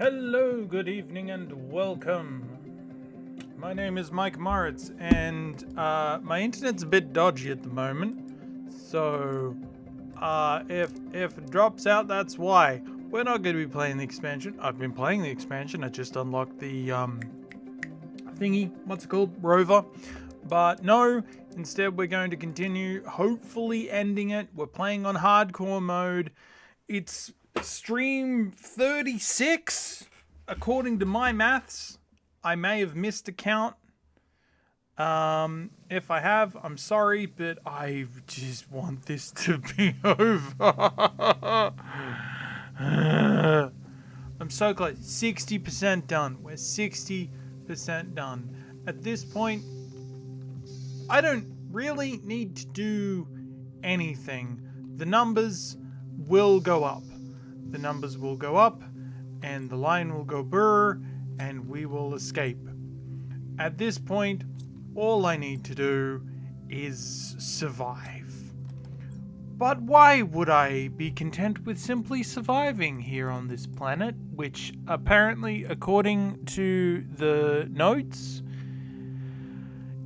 Hello, good evening, and welcome. My name is Mike Moritz, and my internet's a bit dodgy at the moment. So, if it drops out, that's why. We're not going to be playing the expansion. I've been playing the expansion. I just unlocked the thingy. What's it called? Rover. But no, instead we're going to continue, hopefully ending it. We're playing on hardcore mode. It's stream 36, according to my maths. I may have missed a count. If I have, I'm sorry, but I just want this to be over. I'm so close. 60% done. We're 60% done. At this point, I don't really need to do anything. The numbers will go up. The numbers will go up, and the line will go brr, and we will escape. At this point, all I need to do is survive. But why would I be content with simply surviving here on this planet, which apparently, according to the notes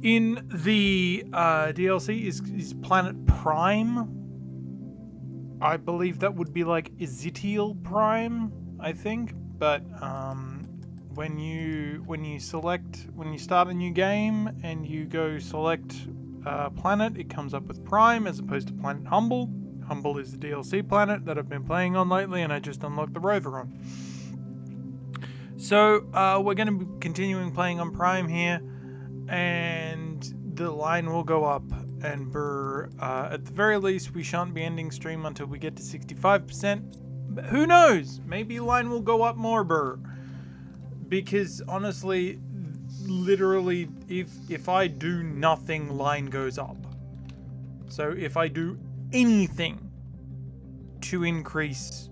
in the DLC, is Planet Prime? I believe that would be like Ezekiel Prime, I think. But when you start a new game and you go select planet, it comes up with Prime as opposed to Planet Humble. Humble is the DLC planet that I've been playing on lately, and I just unlocked the rover on. So we're going to be continuing playing on Prime here, and the line will go up. And at the very least, we shan't be ending stream until we get to 65%. But who knows? Maybe line will go up more, because honestly, literally, if I do nothing, line goes up. So if I do anything to increase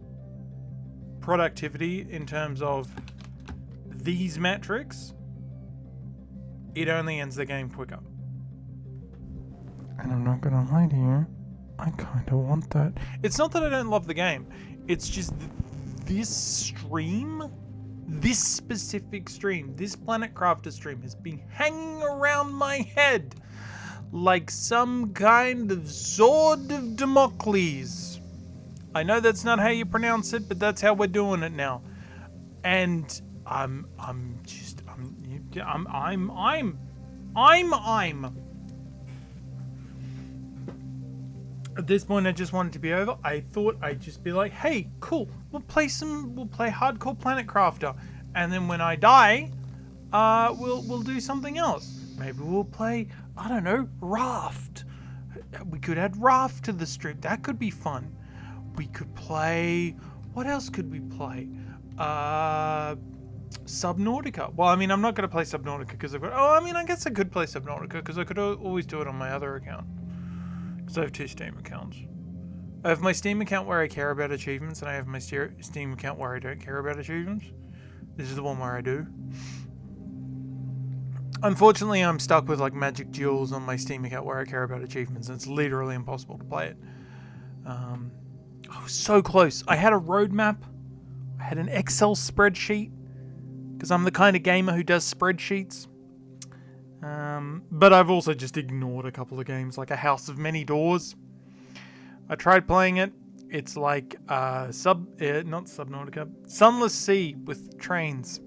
productivity in terms of these metrics, it only ends the game quicker. And I'm not gonna lie to you, I kinda want that. It's not that I don't love the game, it's just this stream, this specific stream, this Planet Crafter stream has been hanging around my head like some kind of sword of Damocles. I know that's not how you pronounce it, but that's how we're doing it now. And I'm At this point, I just want it to be over. I thought I'd just be like, hey, cool, we'll play hardcore Planet Crafter. And then when I die, we'll do something else. Maybe we'll play, I don't know, Raft. We could add Raft to the strip. That could be fun. We could play, what else could we play? Subnautica. Well, I mean, I'm not going to play Subnautica because I guess I could play Subnautica because I could always do it on my other account. So I have two Steam accounts. I have my Steam account where I care about achievements, and I have my Steam account where I don't care about achievements. This is the one where I do. Unfortunately, I'm stuck with like Magic Jewels on my Steam account where I care about achievements, and it's literally impossible to play it. I was so close. I had a roadmap. I had an Excel spreadsheet, because I'm the kind of gamer who does spreadsheets. But I've also just ignored a couple of games, like A House of Many Doors. I tried playing it. It's like not Subnautica, Sunless Sea with trains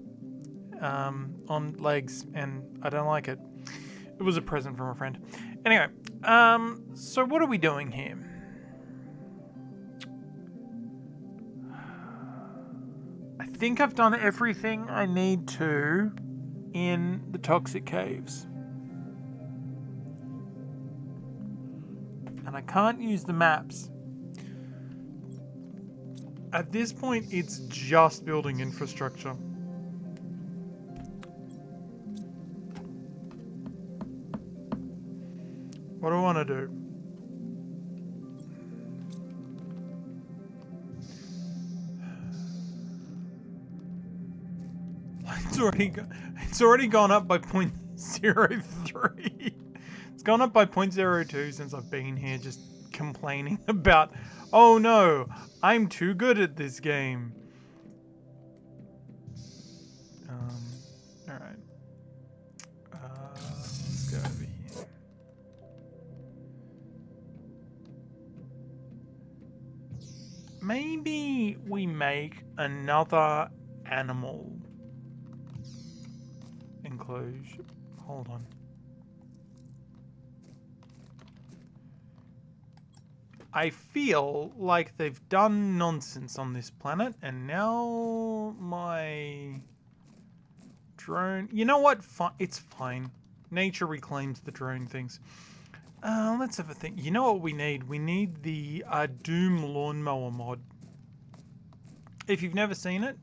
on legs, and I don't like it. It was a present from a friend. Anyway, so what are we doing here? I think I've done everything I need to in the Toxic Caves. And I can't use the maps. At this point, it's just building infrastructure. What do I want to do? It's already gone up by 0.03. It's gone up by 0.02 since I've been here, just complaining about, oh no, I'm too good at this game. Alright. Let's go over here. Maybe we make another animal enclosure. Hold on. I feel like they've done nonsense on this planet, and now my drone... You know what? It's fine. Nature reclaims the drone things. Let's have a think. You know what we need? We need the Doom Lawnmower mod. If you've never seen it,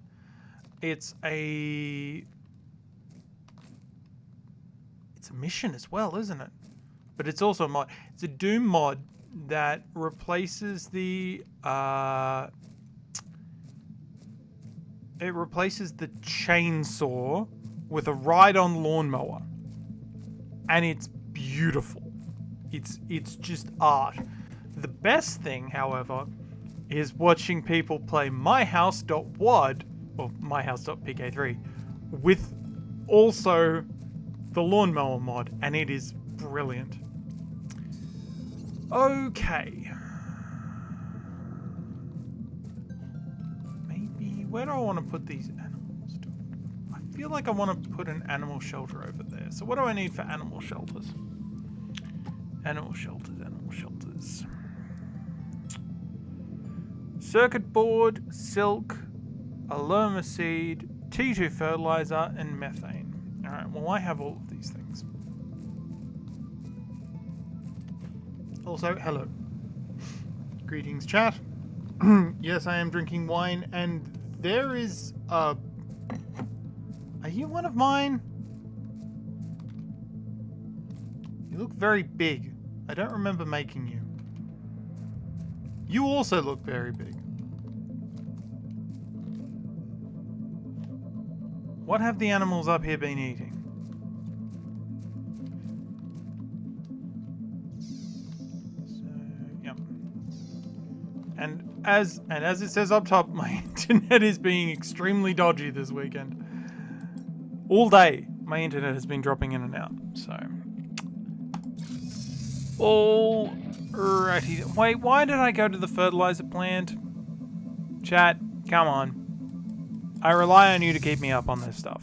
it's a mission as well, isn't it? But it's also a mod. It's a Doom mod that replaces the chainsaw with a ride-on lawnmower, and it's beautiful. It's just art. The best thing, however, is watching people play myhouse.wad or myhouse.pk3 with also the lawnmower mod, and it is brilliant. Okay. Maybe, where do I want to put these animals? I feel like I want to put an animal shelter over there. So what do I need for animal shelters? Animal shelters, animal shelters. Circuit board, silk, alerma seed, T2 fertilizer, and methane. Alright, well I have all of these things. Also, hello. Greetings, chat. Yes, I am drinking wine, and there is a... Are you one of mine? You look very big. I don't remember making you. You also look very big. What have the animals up here been eating? And as it says up top, my internet is being extremely dodgy this weekend. All day, my internet has been dropping in and out. So, alrighty. Wait, why did I go to the fertilizer plant? Chat, come on. I rely on you to keep me up on this stuff.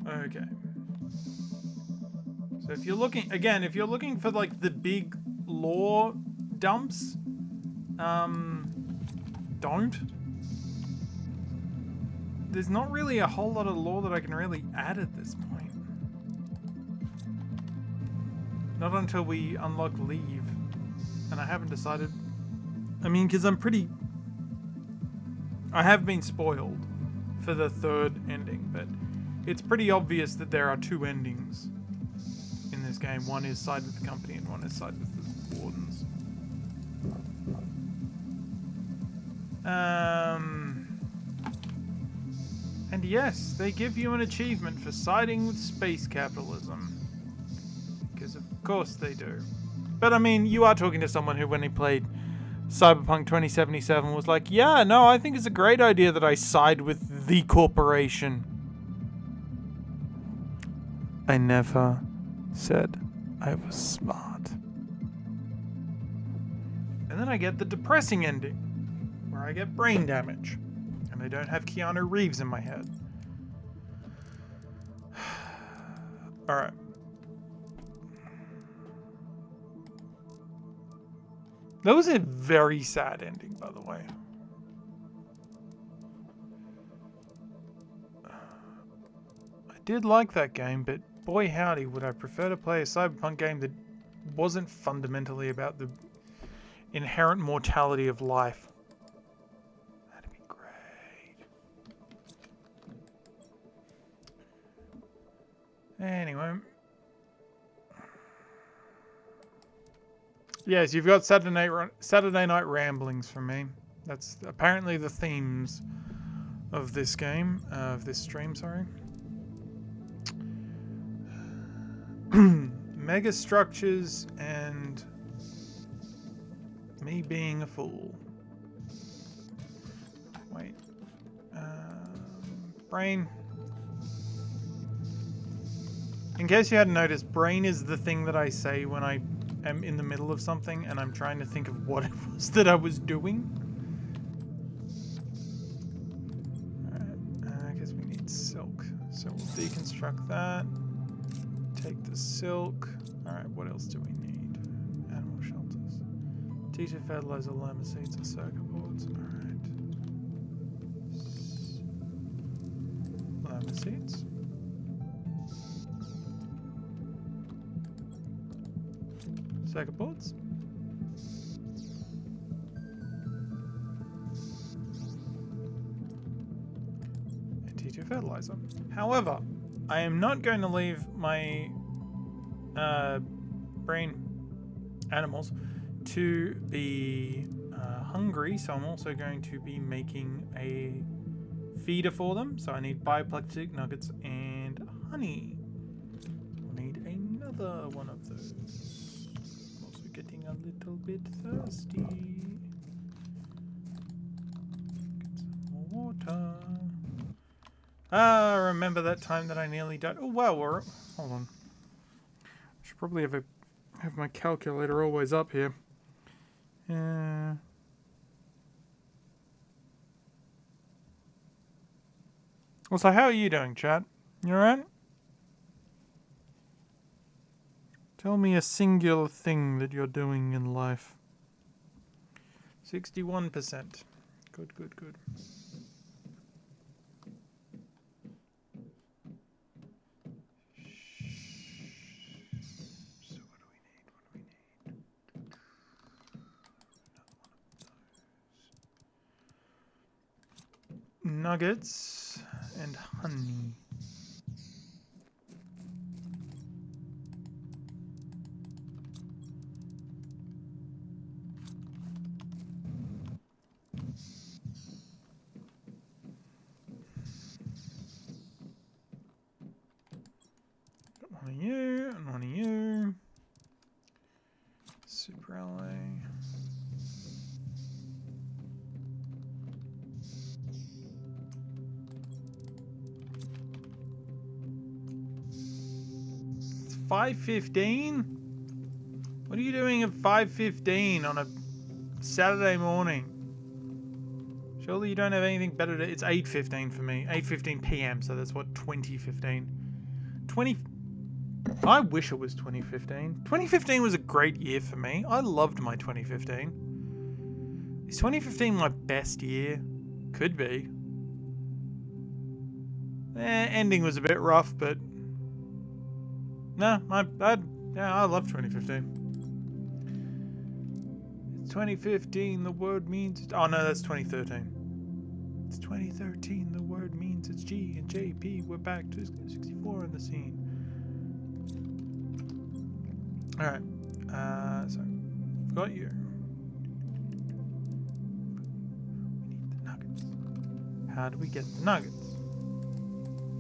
Okay. So if you're looking, again, if you're looking for like the big lore dumps, don't. There's not really a whole lot of lore that I can really add at this point. Not until we unlock Leave. And I haven't decided. I mean, because I have been spoiled for the third ending, but it's pretty obvious that there are two endings in this game. One is side with the company and one is side with the wardens. And yes, they give you an achievement for siding with space capitalism. Because of course they do. But I mean, you are talking to someone who, when he played Cyberpunk 2077, was like, yeah, no, I think it's a great idea that I side with the corporation. I never said I was smart. And then I get the depressing ending, where I get brain damage, and I don't have Keanu Reeves in my head. Alright. That was a very sad ending, by the way. I did like that game, but boy howdy, would I prefer to play a Cyberpunk game that wasn't fundamentally about the inherent mortality of life. That'd be great. Anyway. Yes, you've got Saturday Night Ramblings from me. That's apparently the themes of this game, of this stream, sorry. Mega structures and me being a fool. Wait. Brain. In case you hadn't noticed, brain is the thing that I say when I am in the middle of something and I'm trying to think of what it was that I was doing. Alright, I guess we need silk. So we'll deconstruct that. Take the silk. Alright, what else do we need? Animal shelters. T2 fertilizer, lima seeds, and circuit boards. Alright. Lima seeds. Circuit boards. And T2 fertilizer. However, I am not going to leave my brain animals to be hungry, so I'm also going to be making a feeder for them. So I need bioplastic nuggets and honey. I'll need another one of those. I'm also getting a little bit thirsty. Get some more water. Remember that time that I nearly died? Oh wow, hold on. I should probably have my calculator always up here. Well, so how are you doing, chat? You alright? Tell me a singular thing that you're doing in life. 61%. Good, good, good. So what do we need? What do we need? Another one of those. Nuggets and honey. One of you and one of you. Super ally. It's 5:15? What are you doing at 5:15 on a Saturday morning? Surely you don't have anything better to... It's 8:15 for me. 8:15 p.m. So that's what, 2015. I wish it was 2015. 2015 was a great year for me. I loved my 2015. Is 2015 my best year? Could be. Ending was a bit rough, but... No, I love 2015. It's 2015, the word means... Oh no, that's 2013. It's 2013, the word means it's G and JP. We're back to 64 in the scene. Alright, so we've got you. We need the nuggets. How do we get the nuggets?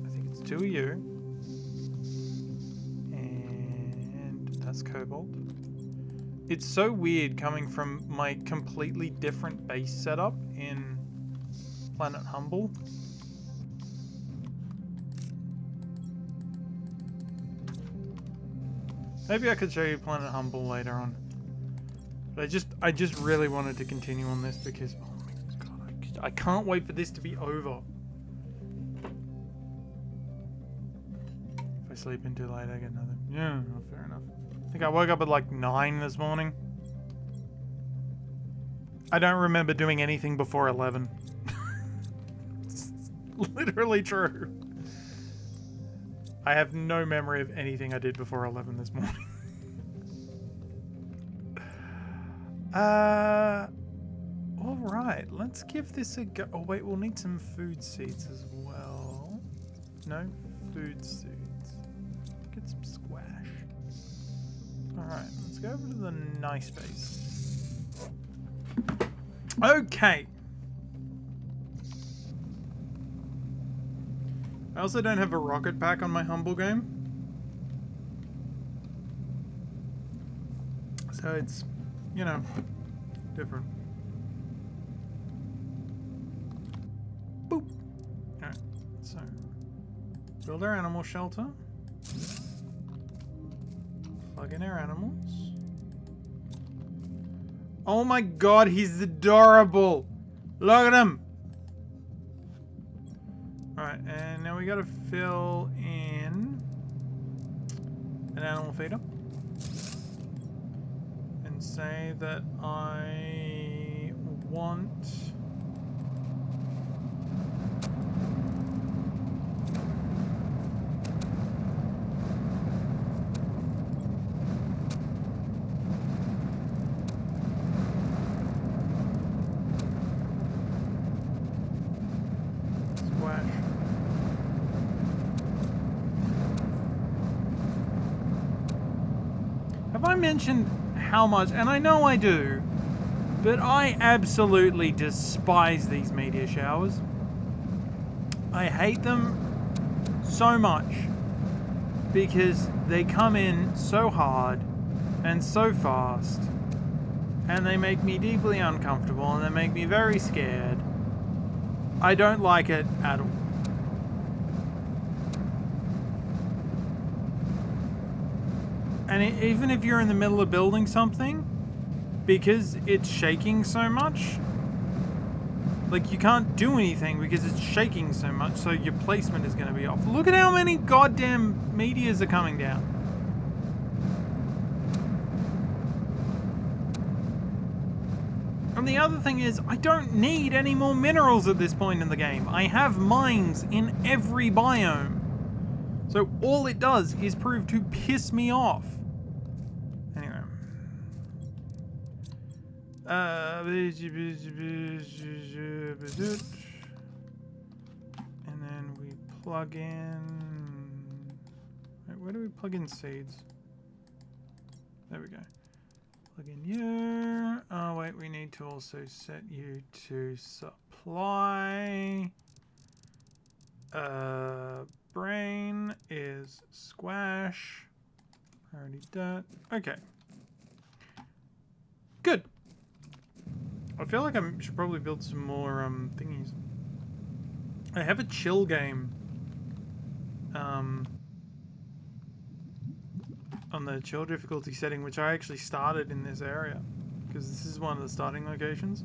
I think it's 2 of you. And that's cobalt. It's so weird coming from my completely different base setup in Planet Humble. Maybe I could show you Planet Humble later on. But I just really wanted to continue on this because, oh my god, I can't wait for this to be over. If I sleep in too late, I get nothing. Yeah, well, fair enough. I think I woke up at like 9 this morning. I don't remember doing anything before 11. It's literally true. I have no memory of anything I did before 11 this morning. Alright, let's give this a go. Oh wait, we'll need some food seeds as well. No food seeds. Get some squash. Alright, let's go over to the nice base. Okay. I also don't have a rocket pack on my Humble game. So it's, you know, different. Boop. Alright, so build our animal shelter. Plug in our animals. Oh my god, he's adorable! Look at him! Alright, and now we gotta fill in an animal feeder. And say that I want... Have I mentioned how much, and I know I do, but I absolutely despise these meteor showers. I hate them so much because they come in so hard and so fast, and they make me deeply uncomfortable and they make me very scared. I don't like it at all. And even if you're in the middle of building something, because it's shaking so much, like you can't do anything because it's shaking so much, so your placement is going to be off. Look at how many goddamn meteors are coming down. And the other thing is, I don't need any more minerals at this point in the game. I have mines in every biome. So all it does is prove to piss me off. Anyway. And then we plug in... Wait, where do we plug in seeds? There we go. Plug in you. Oh wait, we need to also set you to supply. Brain is squash. Already done. Okay. Good. I feel like I should probably build some more thingies. I have a chill game. On the chill difficulty setting, which I actually started in this area because this is one of the starting locations,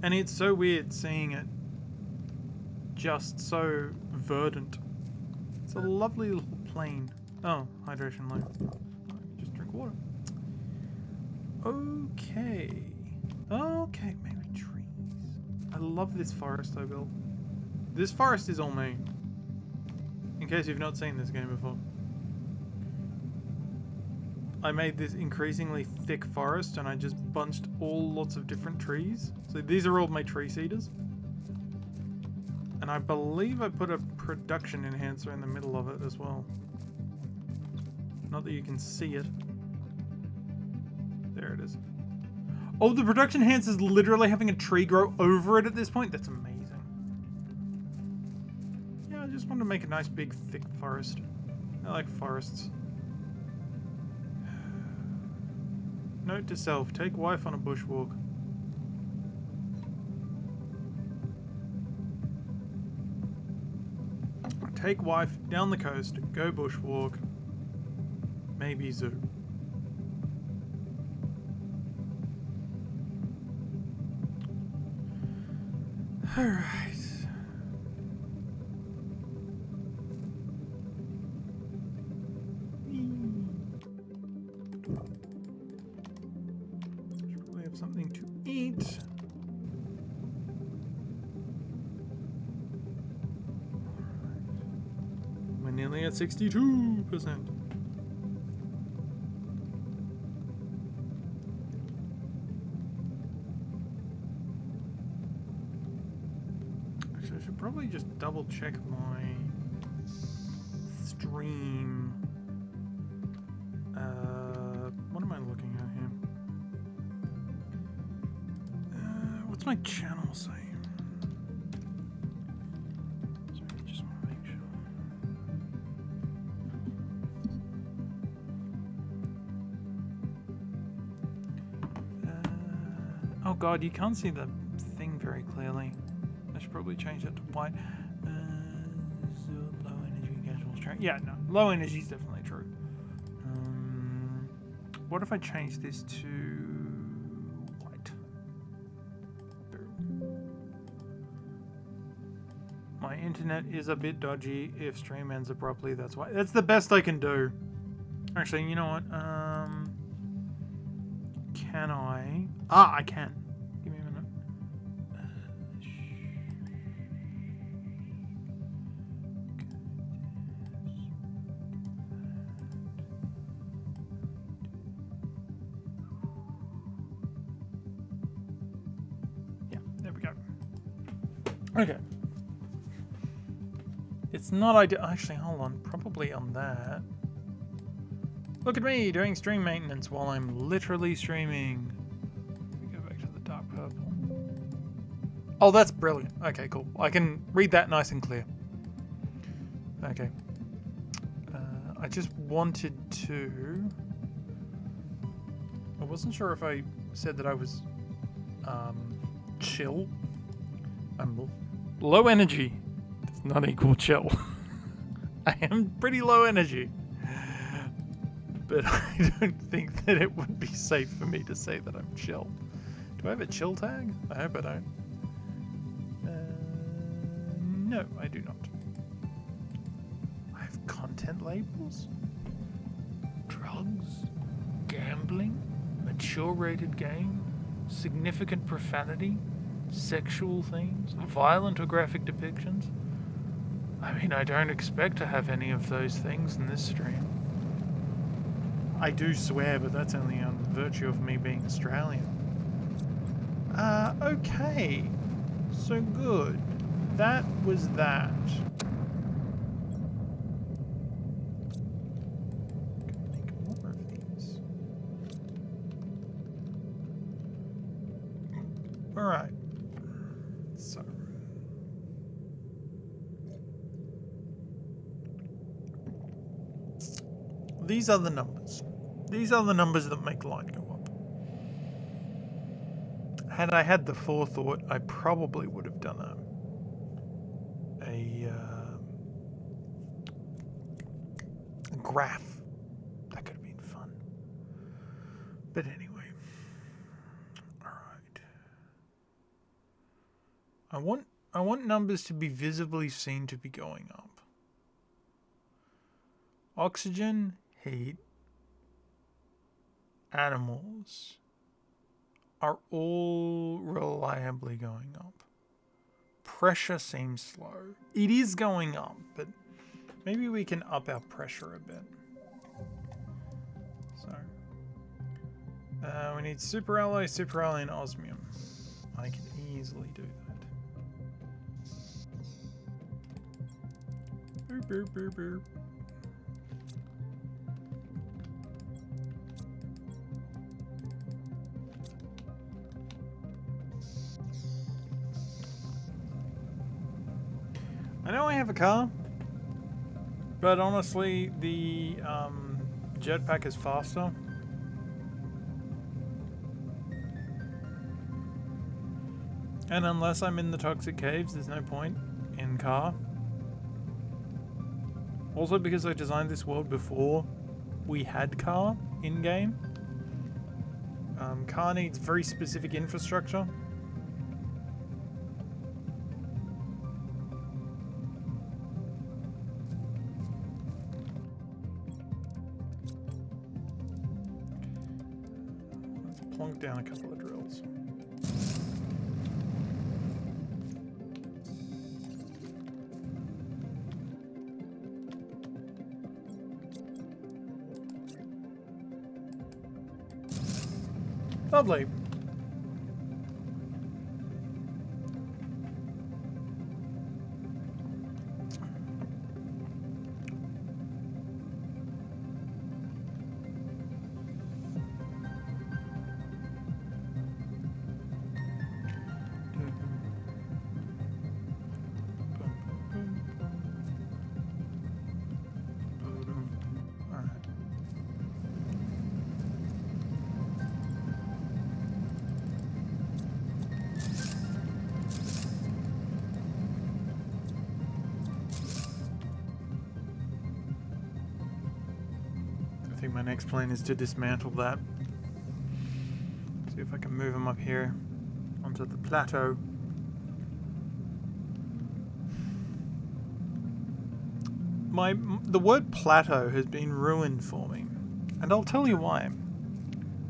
and it's so weird seeing it just so verdant. It's a lovely little plain. Oh, hydration low. Just drink water. Okay. Okay, maybe trees. I love this forest I built. This forest is all me. In case you've not seen this game before. I made this increasingly thick forest and I just bunched lots of different trees. So these are all my tree seeders. And I believe I put a production enhancer in the middle of it as well. Not that you can see it. There it is. Oh, the production enhancer is literally having a tree grow over it at this point? That's amazing. Yeah, I just want to make a nice big thick forest. I like forests. Note to self, take wife on a bushwalk. Take wife down the coast, go bushwalk, maybe zoo. Alright. Something to eat. We're nearly at 62%. Actually, I should probably just double check my stream. What am I looking at here? What's my channel say? Sorry, I just want to make sure. Oh god, you can't see the thing very clearly. I should probably change that to white. So low energy casual strength. Yeah, no, low energy is definitely true. what if I change this to white? Boom. My internet is a bit dodgy. If stream ends abruptly, that's why. That's the best I can do. Actually, you know what? Can I? Ah, I can. Give me a minute. Yeah, there we go. Okay. It's not ideal. Actually, hold on. Probably on that. Look at me doing stream maintenance while I'm literally streaming. Let me go back to the dark purple. Oh, that's brilliant. Okay, cool. I can read that nice and clear. Okay. I just wanted to... I wasn't sure if I said that I was chill. I'm low energy. Does not equal chill. I am pretty low energy. But I don't think that it would be safe for me to say that I'm chill. Do I have a chill tag? I hope I don't. No, I do not. I have content labels? Drugs? Gambling? Mature rated game? Significant profanity? Sexual themes? Violent or graphic depictions? I mean, I don't expect to have any of those things in this stream. I do swear, but that's only on virtue of me being Australian. Okay. So good. That was that. Make more of these. Alright. So. These are the numbers. These are the numbers that make light go up. Had I had the forethought, I probably would have done a graph. That could have been fun. But anyway. Alright. I want numbers to be visibly seen to be going up. Oxygen, heat, animals are all reliably going up. Pressure seems slow. It is going up, but maybe we can up our pressure a bit. So, we need superalloy, and osmium. I can easily do that. Boop, boop, boop, boop. I know I have a car, but honestly, the jetpack is faster. And unless I'm in the toxic caves, there's no point in car. Also because I designed this world before we had car in-game. Car needs very specific infrastructure. Plonk down a couple of drills. Lovely. my next plan is to dismantle that. See if I can move them up here onto the plateau. The word plateau has been ruined for me, and I'll tell you why.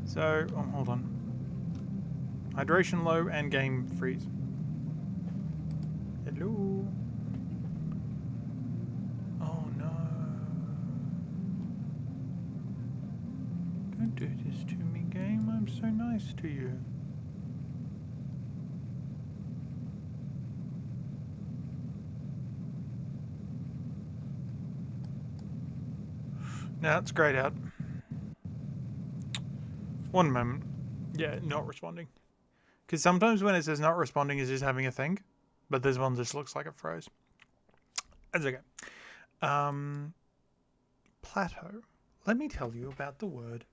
So, hold on. Hydration low and game freeze. Hello. Oh no. Don't do this to me, game. I'm so nice to you. Now it's grayed out. One moment. Yeah, not responding. Because sometimes when it says not responding, it's just having a think. But this one just looks like it froze. That's okay. Plateau. Let me tell you about the word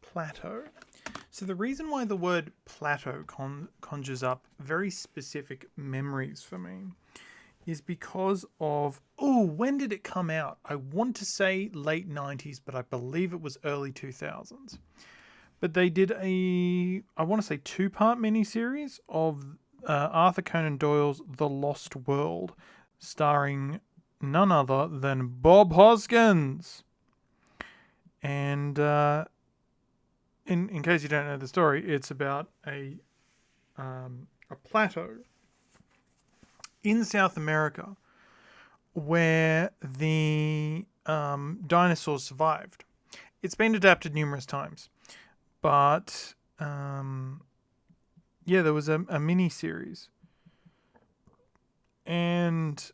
plateau. So the reason why the word plateau conjures up very specific memories for me is because of, when did it come out? I want to say late 90s, but I believe it was early 2000s. But they did I want to say 2-part miniseries of Arthur Conan Doyle's The Lost World, starring none other than Bob Hoskins. And in case you don't know the story, it's about a plateau in South America where the dinosaurs survived. It's been adapted numerous times. But, yeah, there was a mini-series. And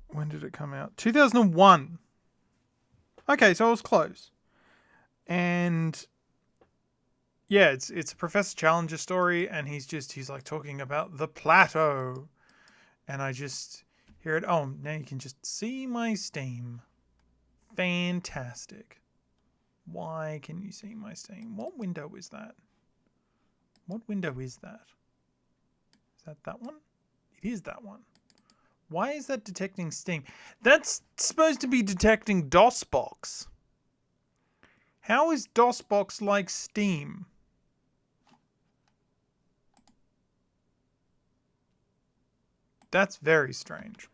when did it come out? 2001. Okay, so I was close. And, yeah, it's a Professor Challenger story, and he's like talking about the plateau. And I just hear it. Oh, now you can just see my Steam. Fantastic. Why can you see my Steam? What window is that? What window is that? Is that one? It is that one. Why is that detecting Steam? That's supposed to be detecting DOSBox. How is DOSBox like Steam? That's very strange.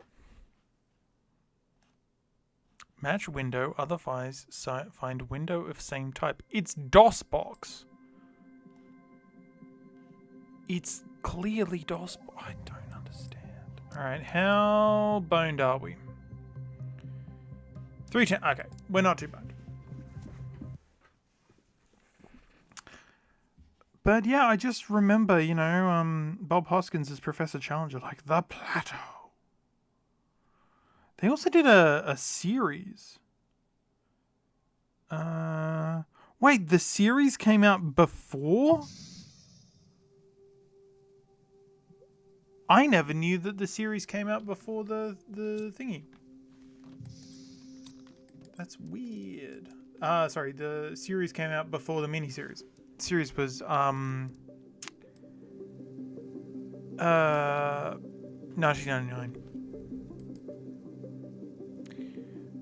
Match window, otherwise find window of same type. It's DOSBox. It's clearly DOSBox. I don't understand. Alright, how boned are we? 310. Okay, we're not too boned. But yeah, I just remember, Bob Hoskins as Professor Challenger, like the plateau. They also did a series. Wait, the series came out before? I never knew that the series came out before the thingy. That's weird. Sorry, the series came out before the miniseries. The series was 1999.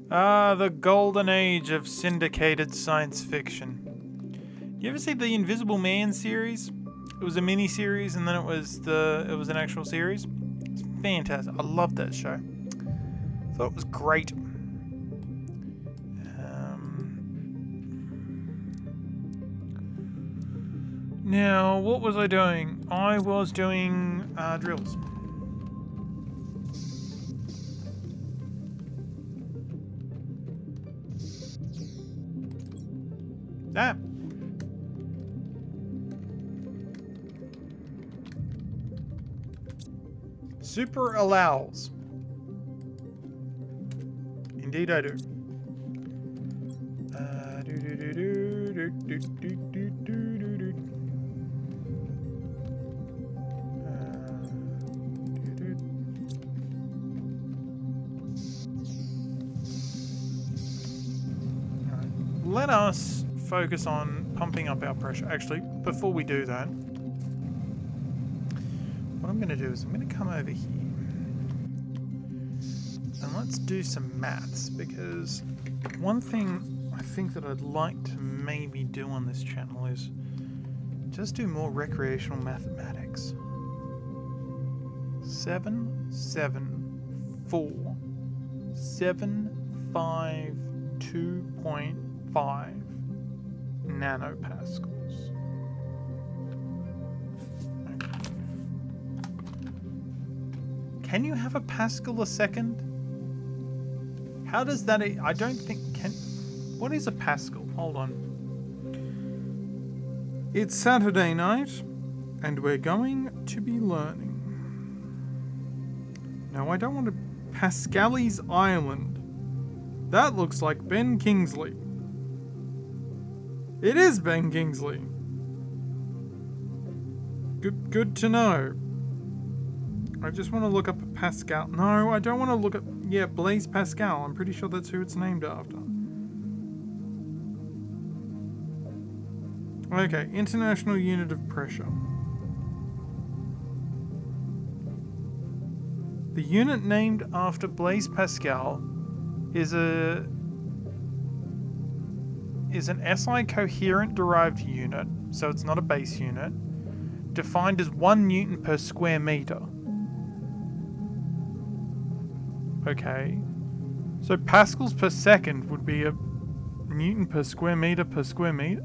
The golden age of syndicated science fiction. You ever see the Invisible Man series? It was a mini series, and then it was an actual series. It's fantastic. I loved that show. Thought it was great. Now, what was I doing? I was doing drills. Ah. Super allows. Indeed I do. Let us focus on pumping up our pressure. Actually, before we do that, what I'm going to do is I'm going to come over here and let's do some maths, because one thing I think that I'd like to maybe do on this channel is just do more recreational mathematics. 772.5 nanopascals. Okay. Can you have a pascal a second? How does that? I don't think can. What is a pascal? Hold on. It's Saturday night, and we're going to be learning. No, I don't want to. Pascali's Island. That looks like Ben Kingsley. It is Ben Kingsley. Good to know. I just want to look up Pascal. No, I don't want to look up. Yeah, Blaise Pascal. I'm pretty sure that's who it's named after. Okay, International Unit of Pressure. The unit named after Blaise Pascal is an SI coherent derived unit, so it's not a base unit, defined as 1 Newton per square meter. Okay, so pascals per second would be a Newton per square meter per square meter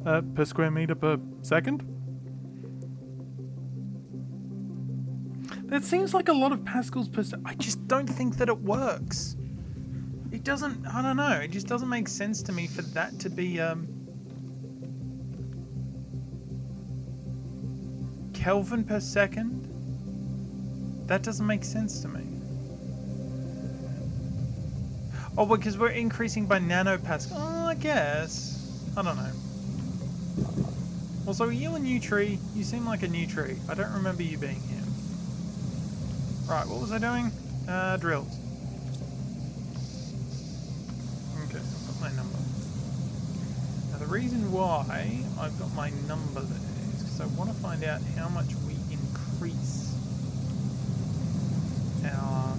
per second. That seems like a lot of pascals per second. I just don't think that it works. It doesn't. I don't know. It just doesn't make sense to me for that to be Kelvin per second. That doesn't make sense to me. Oh, because we're increasing by nanopascal. Oh, I guess. I don't know. Also, are you a new tree? You seem like a new tree. I don't remember you being here. Right, what was I doing? Drills. Okay, I've got my number. Now, the reason why I've got my number there is because I want to find out how much we increase our...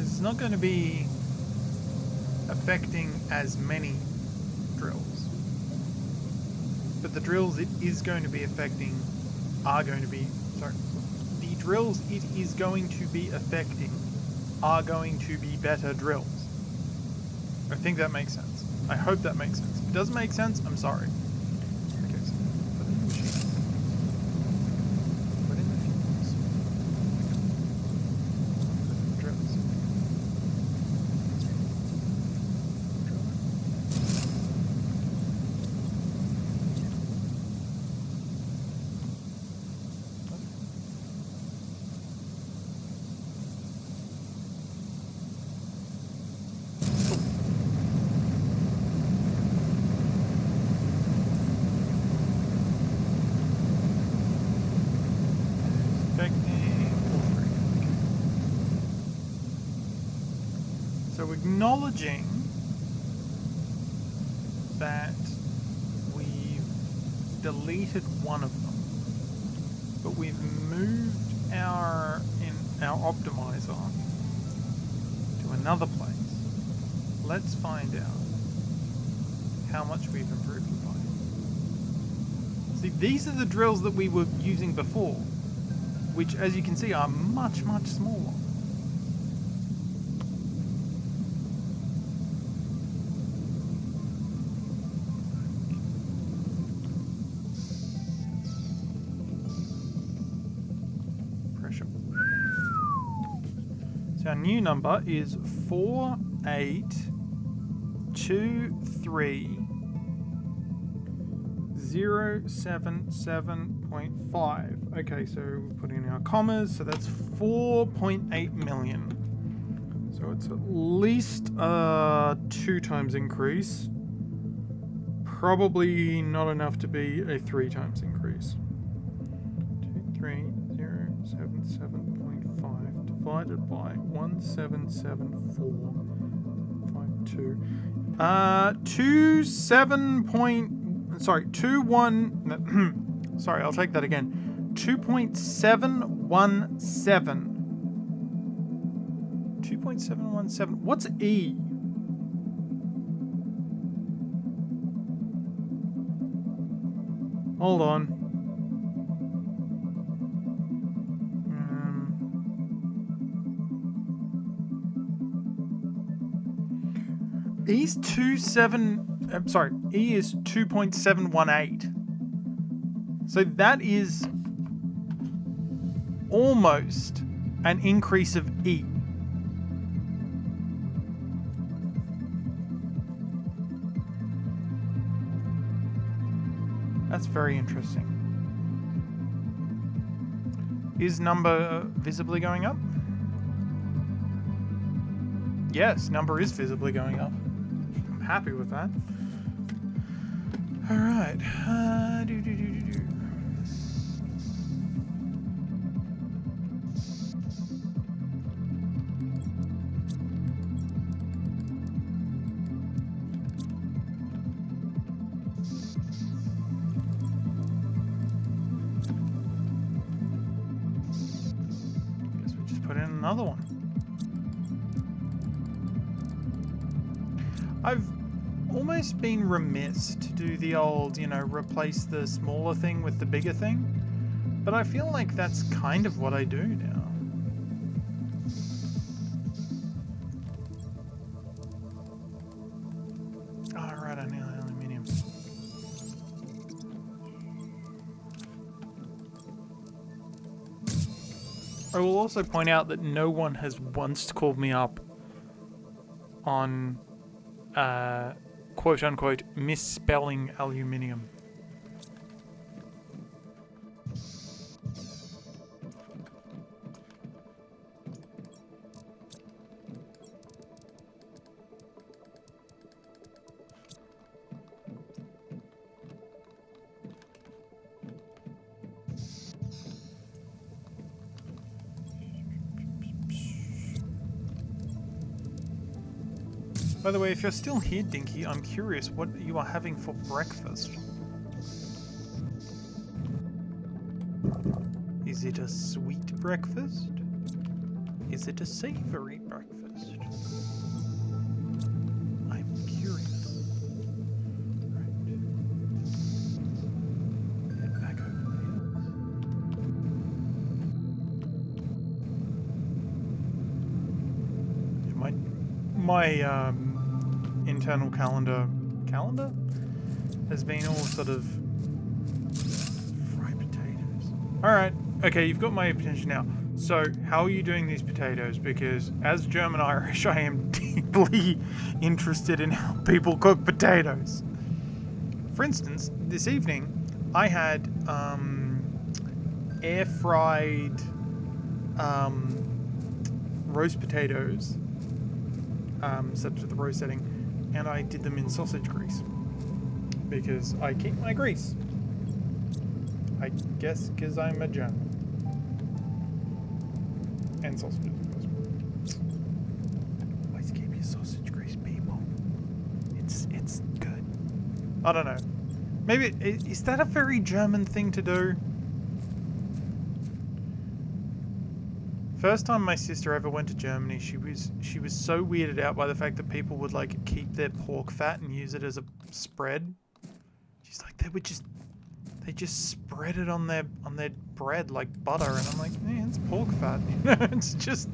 It's not going to be affecting as many drills, but the drills it is going to be affecting are going to be, sorry, the drills it is going to be affecting are going to be better drills. I think that makes sense. I hope that makes sense. If it doesn't make sense, I'm sorry. Okay, so put in the machine. Put in the fuels. Put in the drills. So acknowledging that we've deleted one of them, but we've moved our optimizer to another place. Let's find out how much we've improved it by. See, these are the drills that we were using before, which, as you can see, are much, much smaller. Our new number is 4823077.5. Okay, so we put in our commas, so that's 4.8 million. So it's at least a 2 times increase. Probably not enough to be a 3 times increase. 23077.5 divided by 1774.52. Two one. Sorry, I'll take that again. 2.717. 2.717. What's E? Hold on. E is 2.718. So that is almost an increase of E. That's very interesting. Is number visibly going up? Yes, number is visibly going up. I'm happy with that. All right. Guess we just put in another one. I've almost been remiss to do the old, replace the smaller thing with the bigger thing. But I feel like that's kind of what I do now. Oh, right, I need aluminium. I will also point out that no one has once called me up on quote-unquote misspelling aluminium. By the way, if you're still here, Dinky, I'm curious what you are having for breakfast. Is it a sweet breakfast? Is it a savory breakfast? I'm curious. Right. Head back over there. My internal calendar has been all sort of fried potatoes. All right, okay, you've got my attention now. So how are you doing these potatoes? Because as German Irish, I am deeply interested in how people cook potatoes. For instance, this evening I had air fried roast potatoes set to the roast setting, and I did them in sausage grease because I keep my grease. I guess because I'm a German. And sausages, of course. Always keep your sausage grease, people. It's good. I don't know. Maybe is that a very German thing to do? First time my sister ever went to Germany, she was so weirded out by the fact that people would like keep their pork fat and use it as a spread. She's like, they just spread it on their bread like butter, and I'm like, man, it's pork fat. It's just,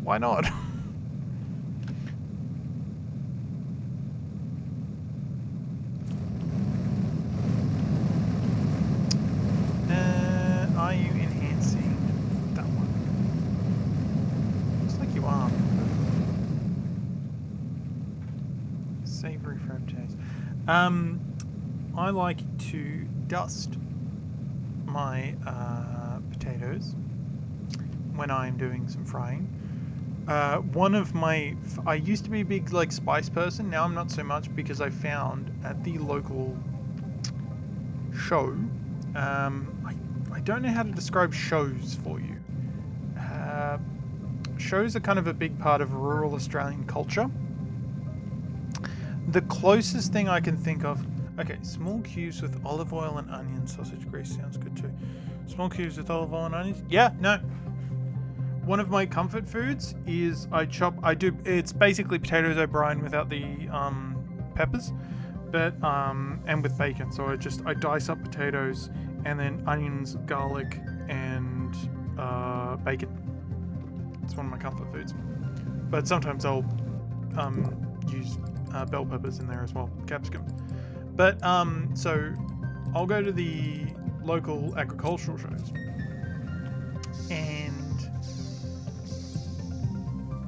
why not? Are you enhancing that one? Looks like you are. Savory fried potatoes. I like to dust my potatoes when I'm doing some frying. I used to be a big like spice person. Now I'm not so much because I found at the local show. I don't know how to describe shows for you. Shows are kind of a big part of rural Australian culture. the closest thing I can think of. Okay, small cubes with olive oil and onion sausage grease sounds good too. Small cubes with olive oil and onions. Yeah, no. One of my comfort foods is it's basically potatoes O'Brien without the peppers, but and with bacon. So I dice up potatoes and then onions, garlic, and bacon. It's one of my comfort foods. But sometimes I'll use bell peppers in there as well, capsicum. But so I'll go to the local agricultural shows, and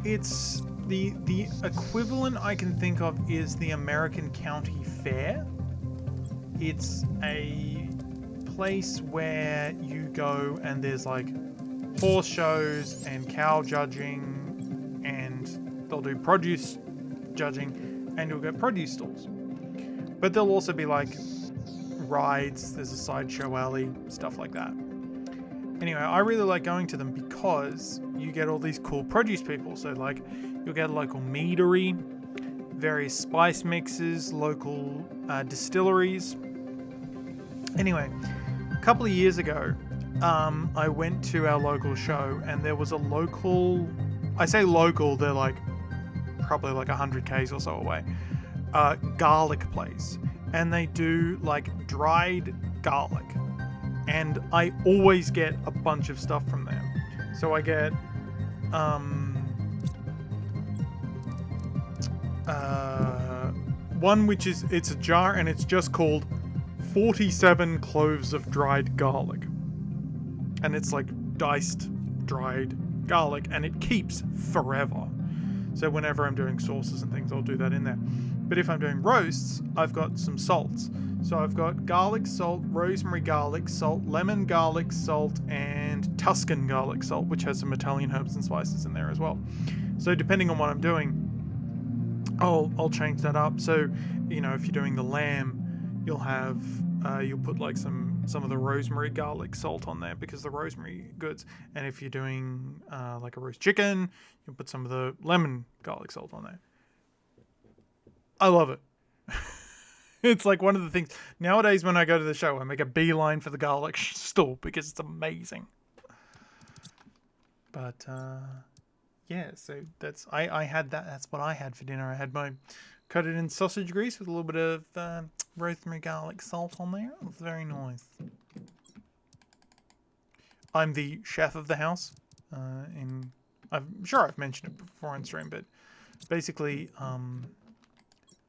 it's the equivalent I can think of is the American County Fair. It's a place where you go and there's like horse shows and cow judging, and they'll do produce judging, and you'll get produce stalls. But there'll also be like rides, there's a sideshow alley, stuff like that. Anyway, I really like going to them because you get all these cool produce people. So like you'll get a local meadery, various spice mixes, local distilleries. Anyway, a couple of years ago, I went to our local show, and there was a local, I say local, they're like probably like 100 k's or so away, garlic place, and they do like dried garlic, and I always get a bunch of stuff from there. So I get one which is, it's a jar and it's just called 47 cloves of dried garlic, and it's like diced dried garlic, and it keeps forever. So whenever I'm doing sauces and things, I'll do that in there. But if I'm doing roasts, I've got some salts. So I've got garlic salt, rosemary garlic salt, lemon garlic salt, and Tuscan garlic salt, which has some Italian herbs and spices in there as well. So depending on what I'm doing, I'll change that up. So, you know, if you're doing the lamb, you'll have you'll put like some of the rosemary garlic salt on there because the rosemary goods. And if you're doing like a roast chicken, you'll put some of the lemon garlic salt on there. I love it. It's like one of the things nowadays when I go to the show, I make a beeline for the garlic stall because it's amazing. But yeah, so that's I had that. That's what I had for dinner. I had my coated in sausage grease with a little bit of rosemary garlic salt on there. It was very nice. I'm the chef of the house. I'm sure I've mentioned it before on stream, but basically,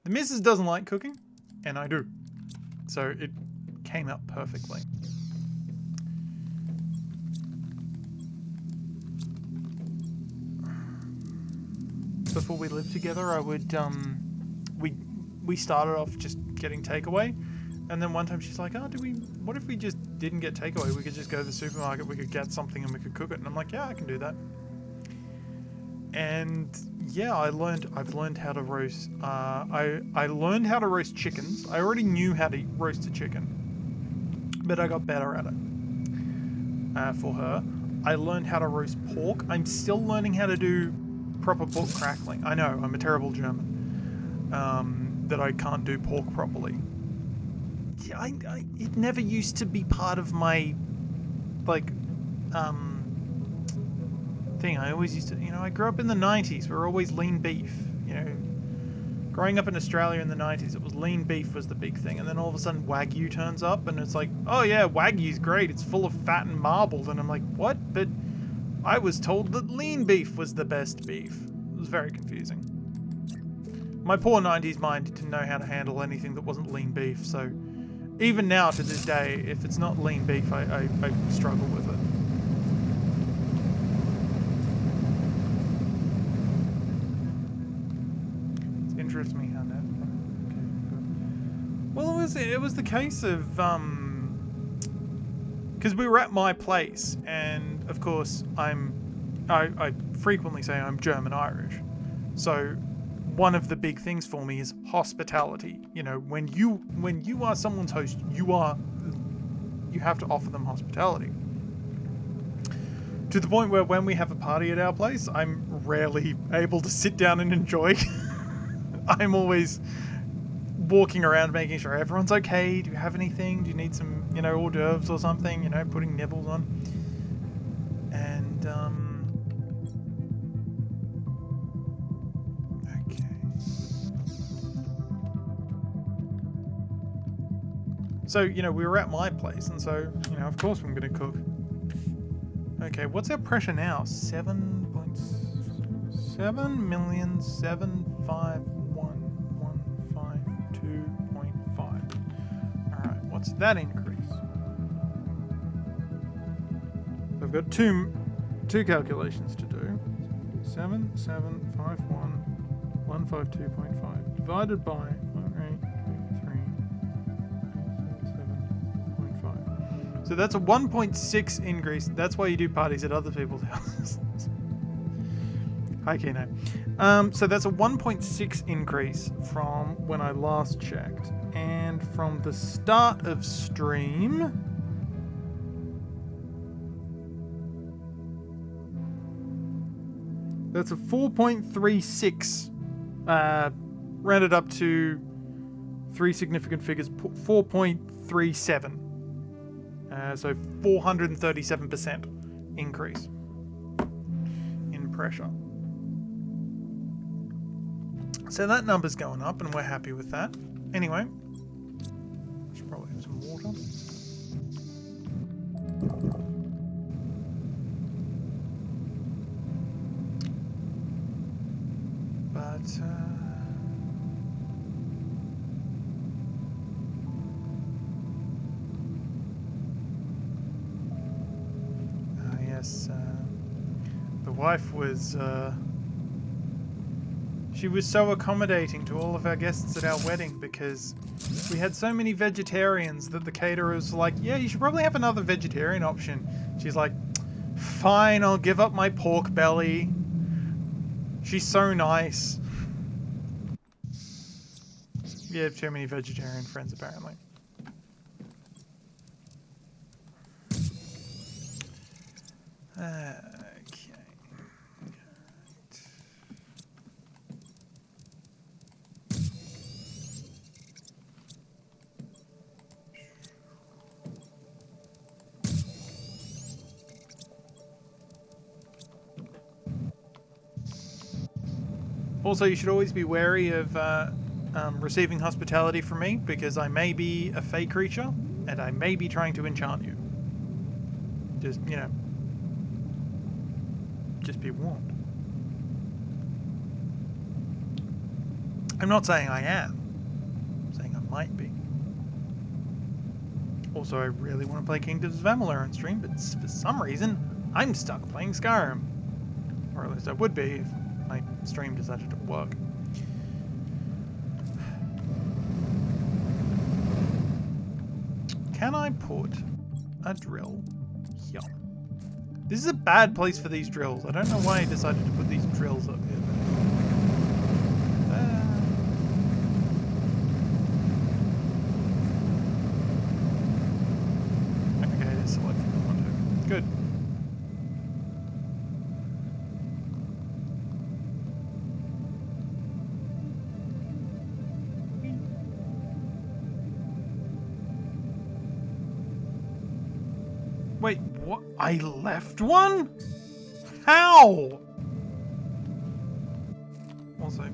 the missus doesn't like cooking, and I do. So it came out perfectly. Before we lived together, I would, we started off just getting takeaway, and then one time she's like, oh, what if we just didn't get takeaway? We could just go to the supermarket, we could get something and we could cook it. And I'm like, yeah, I can do that. And yeah, I've learned how to roast, I learned how to roast chickens. I already knew how to roast a chicken, but I got better at it for her. I learned how to roast pork. I'm still learning how to do proper pork crackling. I know, I'm a terrible German, that I can't do pork properly. Yeah, it never used to be part of my, like, thing. I always used to, you know, I grew up in the 90s. We were always lean beef, you know. Growing up in Australia in the 90s, it was lean beef was the big thing. And then all of a sudden Wagyu turns up and it's like, oh yeah, Wagyu's great. It's full of fat and marbled. And I'm like, what? But I was told that lean beef was the best beef. It was very confusing. My poor 90s mind didn't know how to handle anything that wasn't lean beef. So even now to this day, if it's not lean beef, I struggle with it. It interests me how that. Okay, good. Well, it was the case of because we were at my place, and of course I frequently say I'm German Irish, so one of the big things for me is hospitality. You know, when you are someone's host, you have to offer them hospitality. To the point where when we have a party at our place, I'm rarely able to sit down and enjoy. I'm always walking around making sure everyone's okay. Do you have anything? Do you need some, you know, hors d'oeuvres or something? You know, putting nibbles on. And, okay. So, you know, we were at my place, and so, you know, of course I'm going to cook. Okay, what's our pressure now? 7.7,751,152.5. Alright, what's that increase? So I've got two calculations to do. 7,751,152.5 divided by 7.5. So that's a 1.6 increase. That's why you do parties at other people's houses. Hi, Keno. So that's a 1.6 increase from when I last checked. And from the start of stream... That's a 4.36, rounded up to three significant figures, 4.37. So 437% increase in pressure. So that number's going up and we're happy with that. Anyway, should probably have some water. But, yes, the wife was, she was so accommodating to all of our guests at our wedding because we had so many vegetarians that the caterer was like, yeah, you should probably have another vegetarian option. She's like, fine, I'll give up my pork belly. She's so nice. You have too many vegetarian friends, apparently. Okay. Also, you should always be wary of receiving hospitality from me because I may be a fey creature and I may be trying to enchant you. Just, you know, just be warned. I'm not saying I am. I'm saying I might be. Also, I really want to play Kingdoms of Amalur on stream, but for some reason, I'm stuck playing Skyrim. Or at least I would be if my stream decided to work. Can I put a drill here? This is a bad place for these drills. I don't know why I decided to put these drills up here. Okay, it is selecting the one. Good. Wait, what? I left one? How? Also.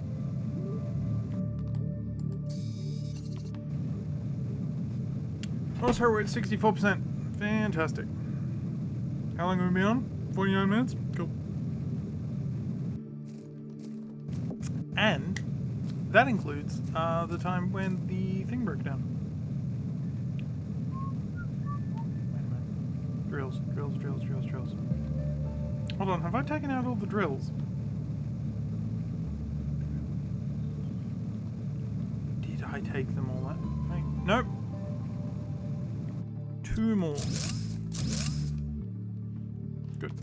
Also, we're at 64%. Fantastic. How long have we been on? 49 minutes? Cool. And that includes the time when the thing broke down. Drills. Hold on, have I taken out all the drills? Did I take them all out? Nope. 2 more. Good.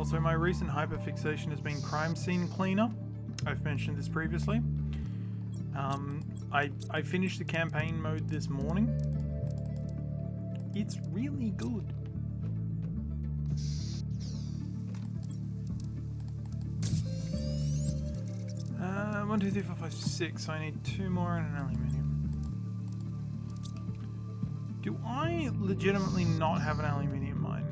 Also, my recent hyperfixation has been Crime Scene Cleaner. I've mentioned this previously. I finished the campaign mode this morning. It's really good. 1, 2, 3, 4, 5, 6. I need 2 more and an aluminium. Do I legitimately not have an aluminium mine?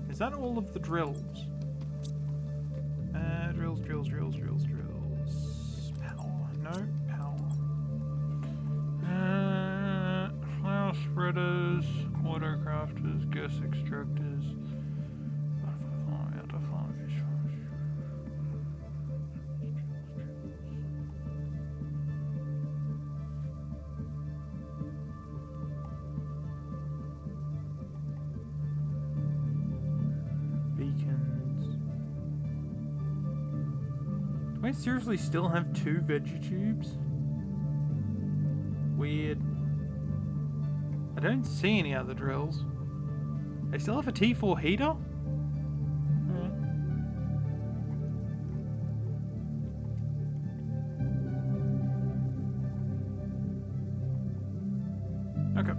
Is that all of the drills? Drills. Power. No, power. Flower spreaders, auto crafters, gas extractors. Do I seriously still have 2 veggie tubes? Weird. I don't see any other drills. I still have a T4 heater? Okay.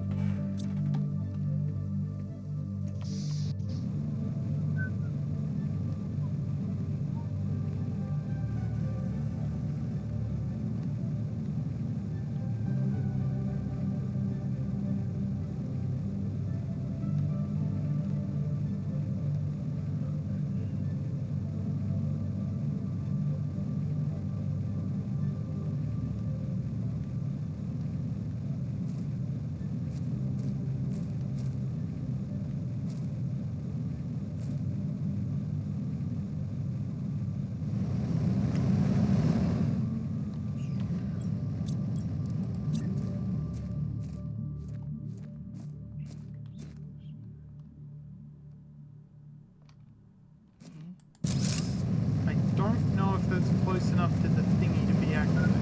Close enough to the thingy to be activated.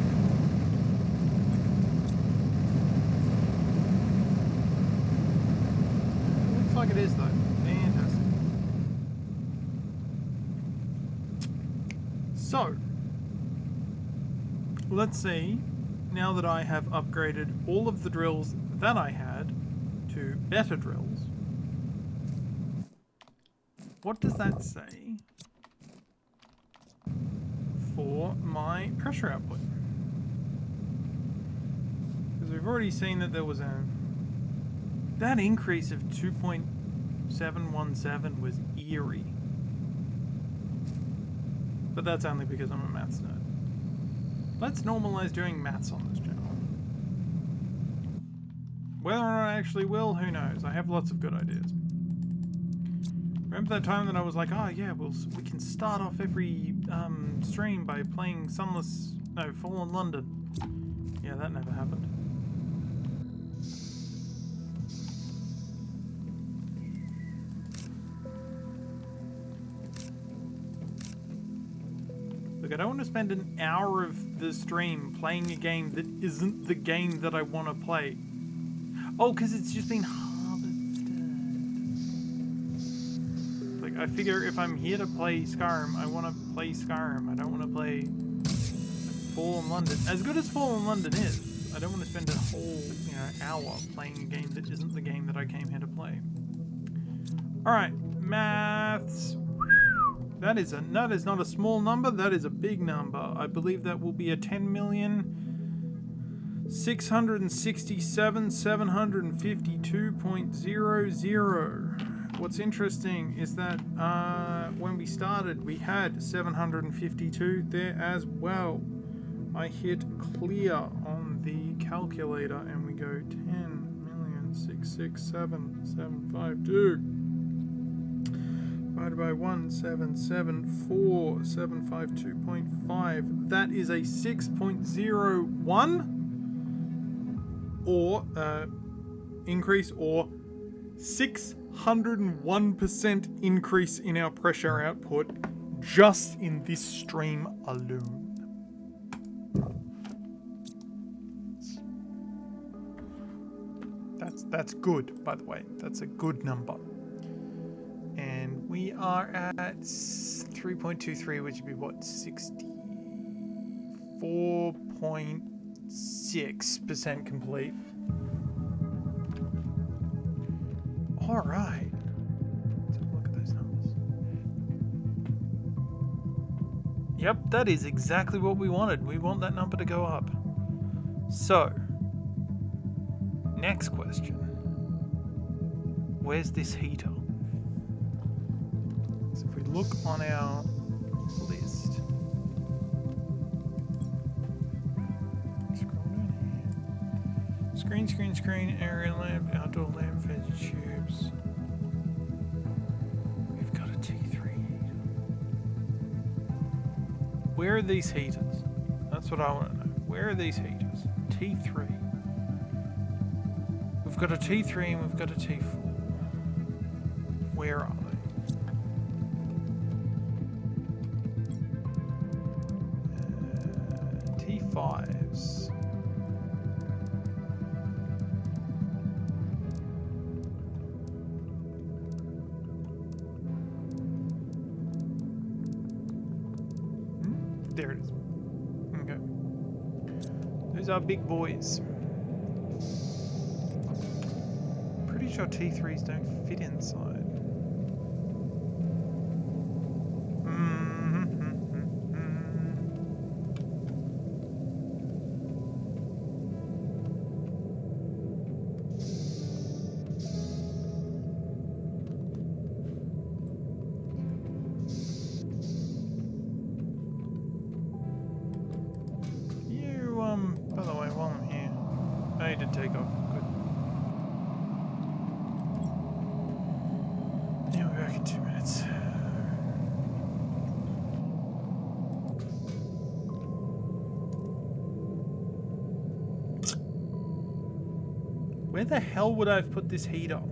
Looks like it is though. Fantastic. So, let's see, now that I have upgraded all of the drills that I had to better drills, what does that say for my pressure output? Because we've already seen that there was that increase of 2.717 was eerie. But that's only because I'm a maths nerd. Let's normalize doing maths on this channel. Whether or not I actually will, who knows? I have lots of good ideas. Remember that time that I was like, oh yeah, we can start off every stream by playing Fallen London. Yeah, that never happened. Look, I don't want to spend an hour of the stream playing a game that isn't the game that I want to play. Oh, because it's just been I figure if I'm here to play Skyrim, I want to play Skyrim. I don't want to play Fallen London. As good as Fallen London is, I don't want to spend a whole hour playing a game that isn't the game that I came here to play. Alright, maths. That is not a small number, that is a big number. I believe that will be a 10,667,752.00. What's interesting is that when we started, we had 752 there as well. I hit clear on the calculator and we go 10,667,752 divided by 1774752.5. That is a 6.01 or increase or 601% increase in our pressure output just in this stream alone. That's good, by the way. That's a good number. And we are at 3.23, which would be what, 64.6% complete. All right. Let's have a look at those numbers. Yep, that is exactly what we wanted. We want that number to go up. So, next question. Where's this heater? So if we look on our list. Scroll down here. Screen, area lamp, outdoor lamp, veggie tubes. We've got a T3 heater. Where are these heaters? That's what I want to know. Where are these heaters? T3. We've got a T3 and we've got a T4. Where are they? T5s. There it is. Okay. Those are big boys. Pretty sure T3s don't fit inside. By the way, while I'm here, I need to take off. Good. Yeah, we'll be back in 2 minutes. Where the hell would I have put this heater?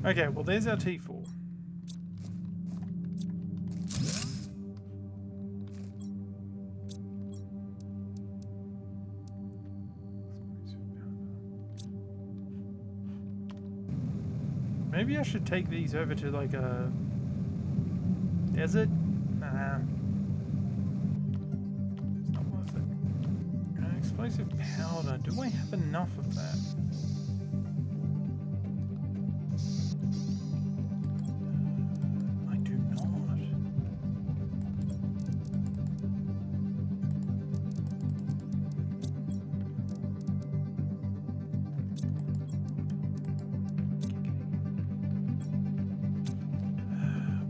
Okay, well there's our T4. Maybe I should take these over to like a desert? Nah. It's not worth it. Explosive powder. Do I have enough of that?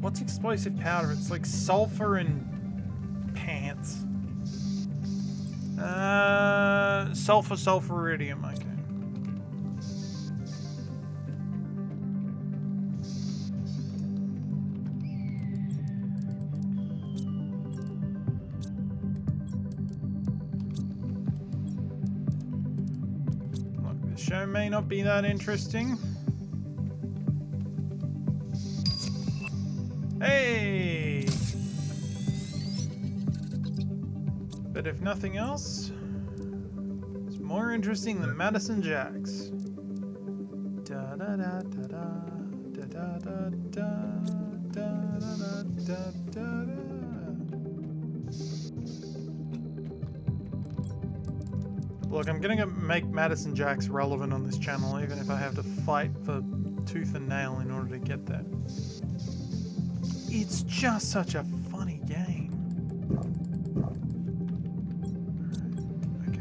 What's explosive powder? It's like sulfur and pants. Sulfuridium, okay. Look, the show may not be that interesting. Hey! But if nothing else, it's more interesting than Madison Jacks. Da da da da da da da da da da da da da. Look, I'm gonna make Madison Jacks relevant on this channel, even if I have to fight for tooth and nail in order to get that. It's just such a funny game. Okay.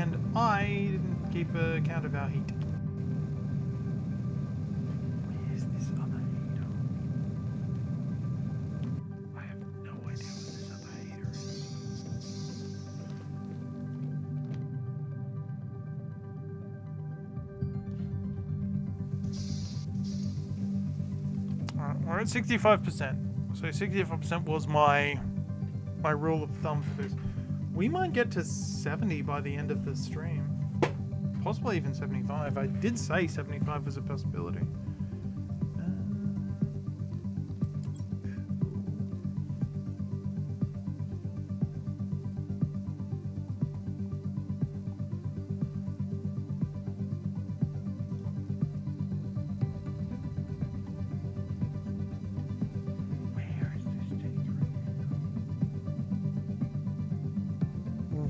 and I didn't keep a count of our heat. Where's this other heater? I have no idea what this other heater is. Alright, we're at 65%. So 65% was my rule of thumb for this. We might get to 70 by the end of the stream. Possibly even 75. I did say 75 was a possibility.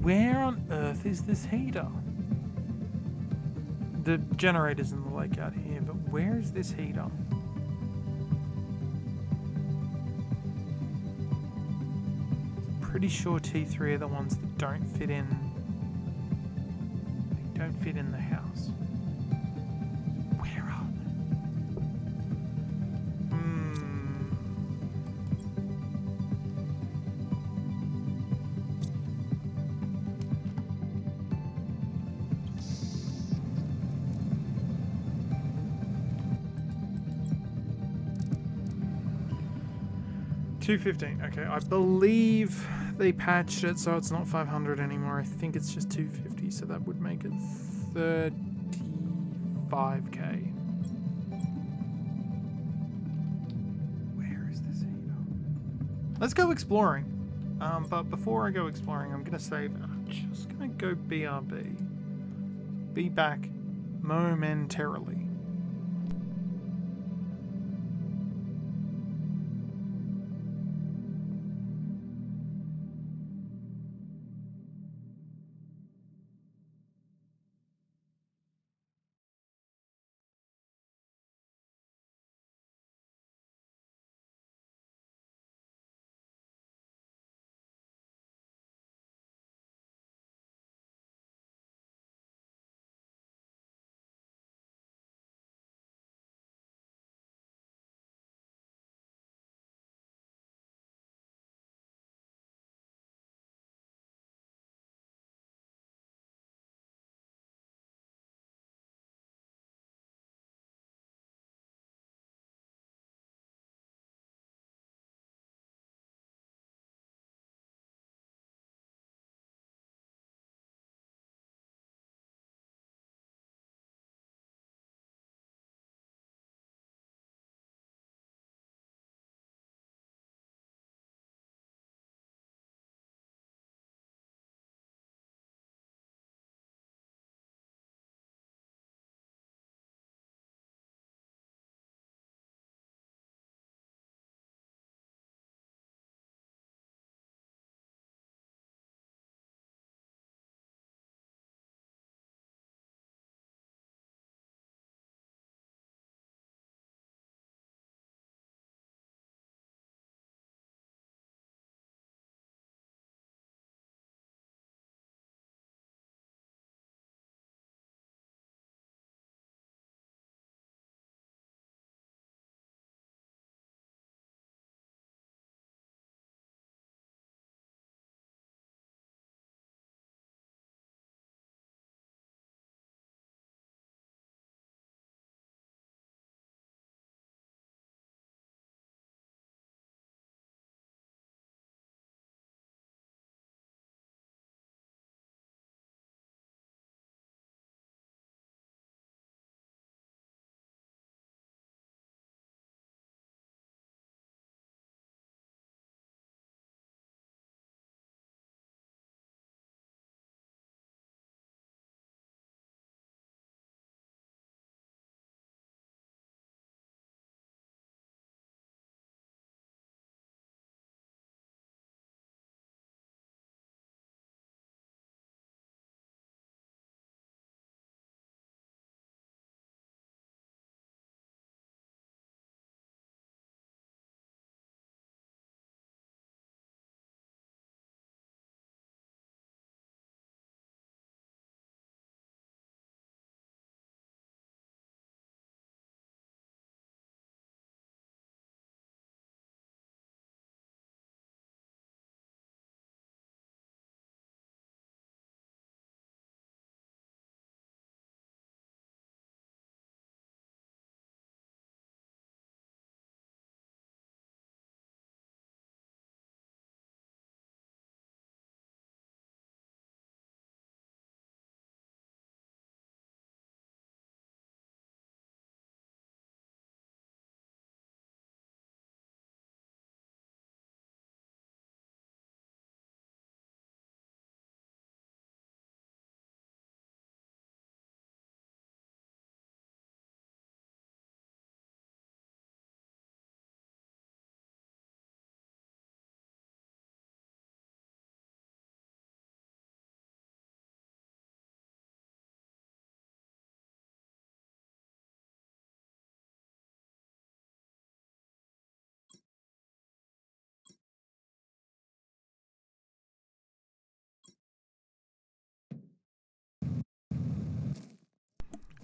Where on earth is this heater? The generator's in the lake out here, but where is this heater? Pretty sure T3 are the ones that don't fit in. They don't fit in the house. Where are they? 215. Okay, I believe they patched it so it's not 500 anymore. I think it's just 250, so that would make it 35k. Where is this heater? Let's go exploring. But before I go exploring, I'm gonna save. I'm just gonna go BRB. Be back momentarily.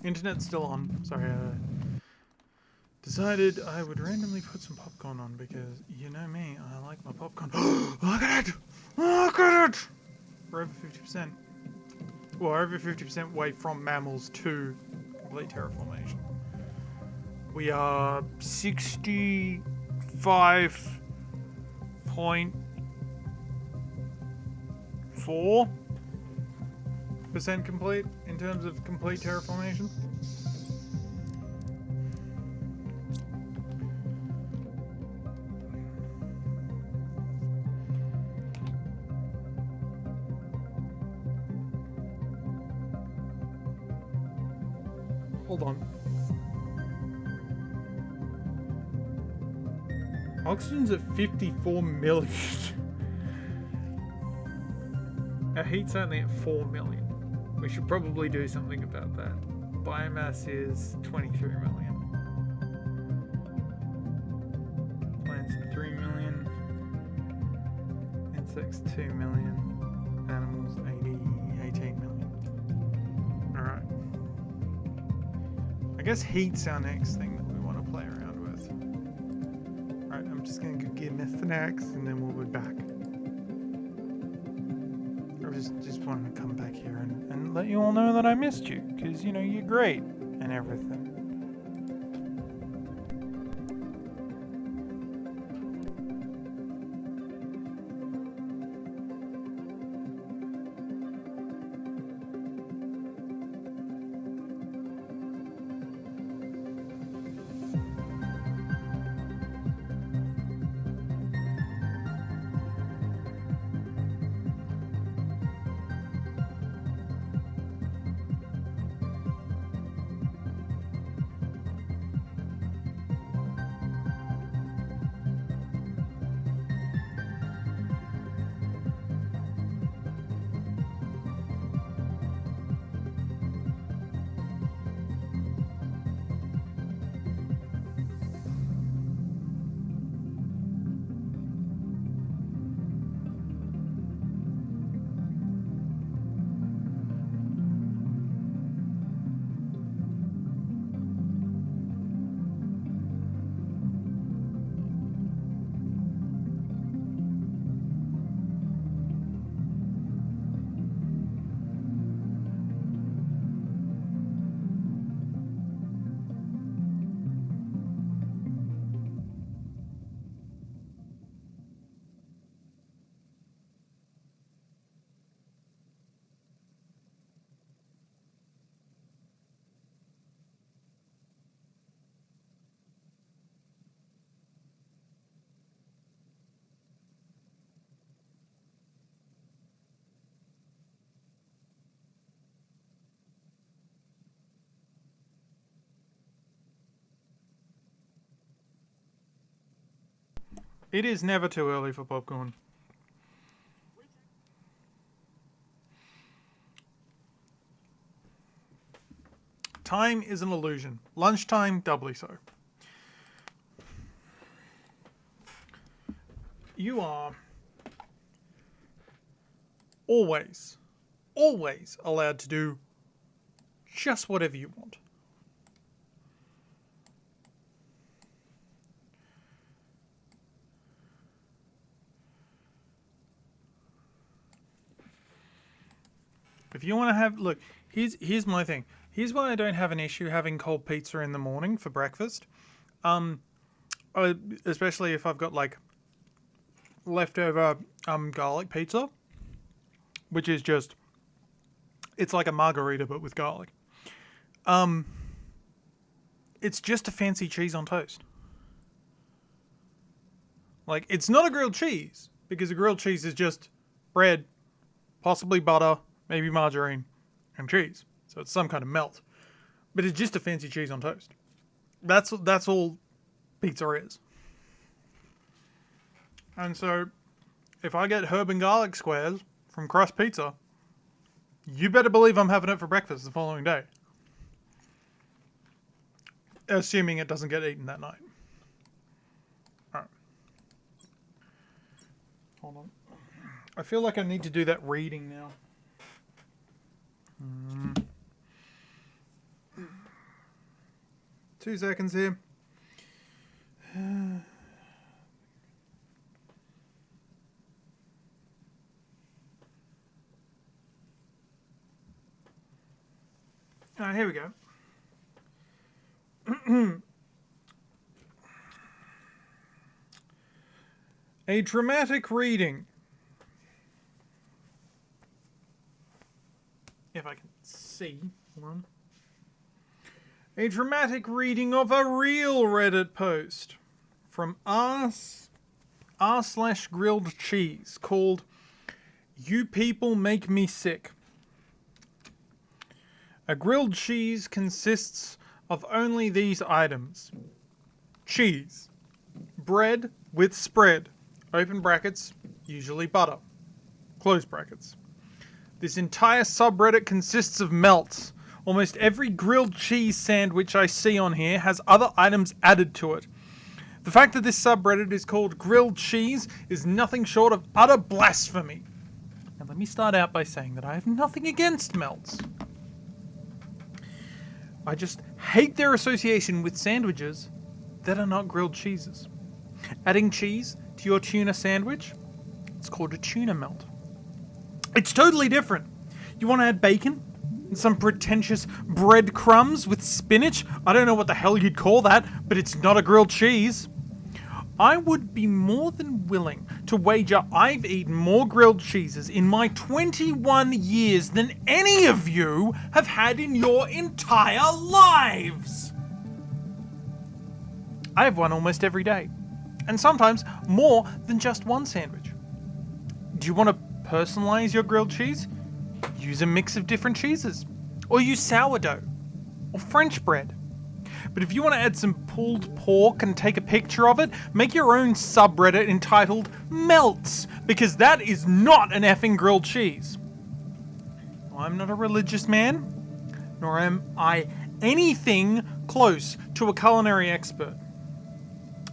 Internet's still on. Sorry, decided I would randomly put some popcorn on because you know me, I like my popcorn. Look at it! Look at it! We're over 50%. Well, over 50% way from mammals to complete terraformation. We are 65.4% complete in terms of complete terraformation. Hold on. Oxygen's at 54 million. Our heat's only at 4 million. We should probably do something about that. Biomass is 23 million. Plants 3 million. Insects 2 million. Animals 18 million. Alright. I guess heat's our next thing that we want to play around with. Alright, I'm just going to go get my snacks and then we'll be back. I just wanted to come back here and let you all know that I missed you, because, you know, you're great and everything. It is never too early for popcorn. Time is an illusion. Lunchtime, doubly so. You are always allowed to do just whatever you want. If you want to have, look, here's my thing. Here's why I don't have an issue having cold pizza in the morning for breakfast. Especially if I've got like leftover garlic pizza, which is just, it's like a margarita but with garlic. It's just a fancy cheese on toast. Like, it's not a grilled cheese, because a grilled cheese is just bread, possibly butter, maybe margarine, and cheese. So it's some kind of melt. But it's just a fancy cheese on toast. That's all pizza is. And so, if I get herb and garlic squares from Crust Pizza, you better believe I'm having it for breakfast the following day. Assuming it doesn't get eaten that night. Alright. Hold on. I feel like I need to do that reading now. 2 seconds here. Alright, here we go. A dramatic reading. If I can see one. A dramatic reading of a real Reddit post from r/grilled cheese called "You People Make Me Sick." A grilled cheese consists of only these items: cheese, bread with spread, open brackets, usually butter, close brackets. This entire subreddit consists of melts. Almost every grilled cheese sandwich I see on here has other items added to it. The fact that this subreddit is called grilled cheese is nothing short of utter blasphemy. Now let me start out by saying that I have nothing against melts. I just hate their association with sandwiches that are not grilled cheeses. Adding cheese to your tuna sandwich, it's called a tuna melt. It's totally different. You want to add bacon and some pretentious breadcrumbs with spinach? I don't know what the hell you'd call that, but it's not a grilled cheese. I would be more than willing to wager I've eaten more grilled cheeses in my 21 years than any of you have had in your entire lives. I have one almost every day, and sometimes more than just one sandwich. Do you want to personalize your grilled cheese? Use a mix of different cheeses, or use sourdough, or French bread. But if you want to add some pulled pork and take a picture of it, make your own subreddit entitled Melts, because that is not an effing grilled cheese. I'm not a religious man, nor am I anything close to a culinary expert.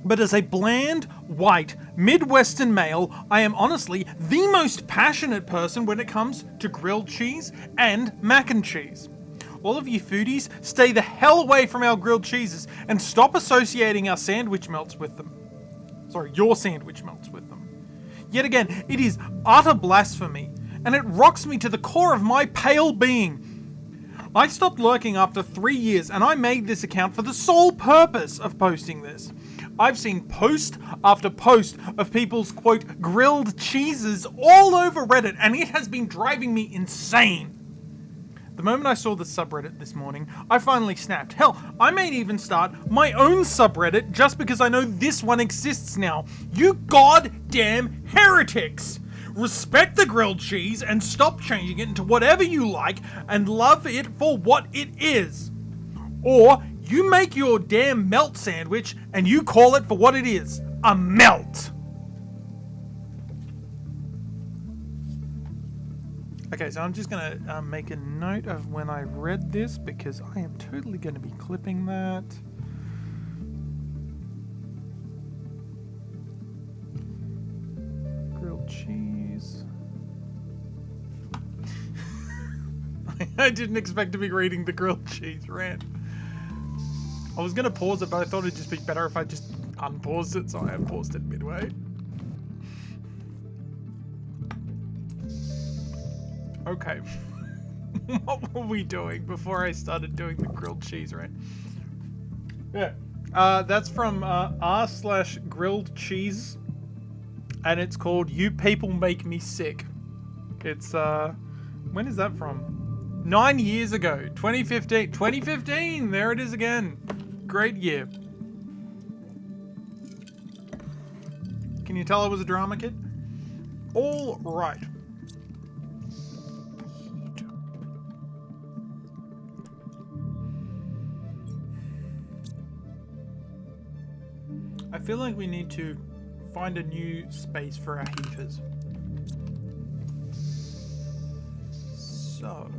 But as a bland, white, Midwestern male, I am honestly the most passionate person when it comes to grilled cheese and mac and cheese. All of you foodies, stay the hell away from our grilled cheeses and stop associating our sandwich melts with them. Sorry, your sandwich melts with them. Yet again, it is utter blasphemy, and it rocks me to the core of my pale being. I stopped lurking after 3 years, and I made this account for the sole purpose of posting this. I've seen post after post of people's, quote, grilled cheeses all over Reddit, and it has been driving me insane. The moment I saw the subreddit this morning, I finally snapped. Hell, I may even start my own subreddit just because I know this one exists now. You goddamn heretics! Respect the grilled cheese and stop changing it into whatever you like and love it for what it is. Or you make your damn melt sandwich and you call it for what it is, a melt. Okay, so I'm just gonna make a note of when I read this because I am totally gonna be clipping that. Grilled cheese. I didn't expect to be reading the grilled cheese rant. I was gonna pause it, but I thought it'd just be better if I just unpaused it, so I paused it midway. Okay. What were we doing before I started doing the grilled cheese, right? Yeah. That's from r/grilled cheese, and it's called "You People Make Me Sick." It's when is that from? 9 years ago, 2015. 2015. There it is again. Great year. Can you tell it was a drama kid? All right. I feel like we need to find a new space for our heaters. So,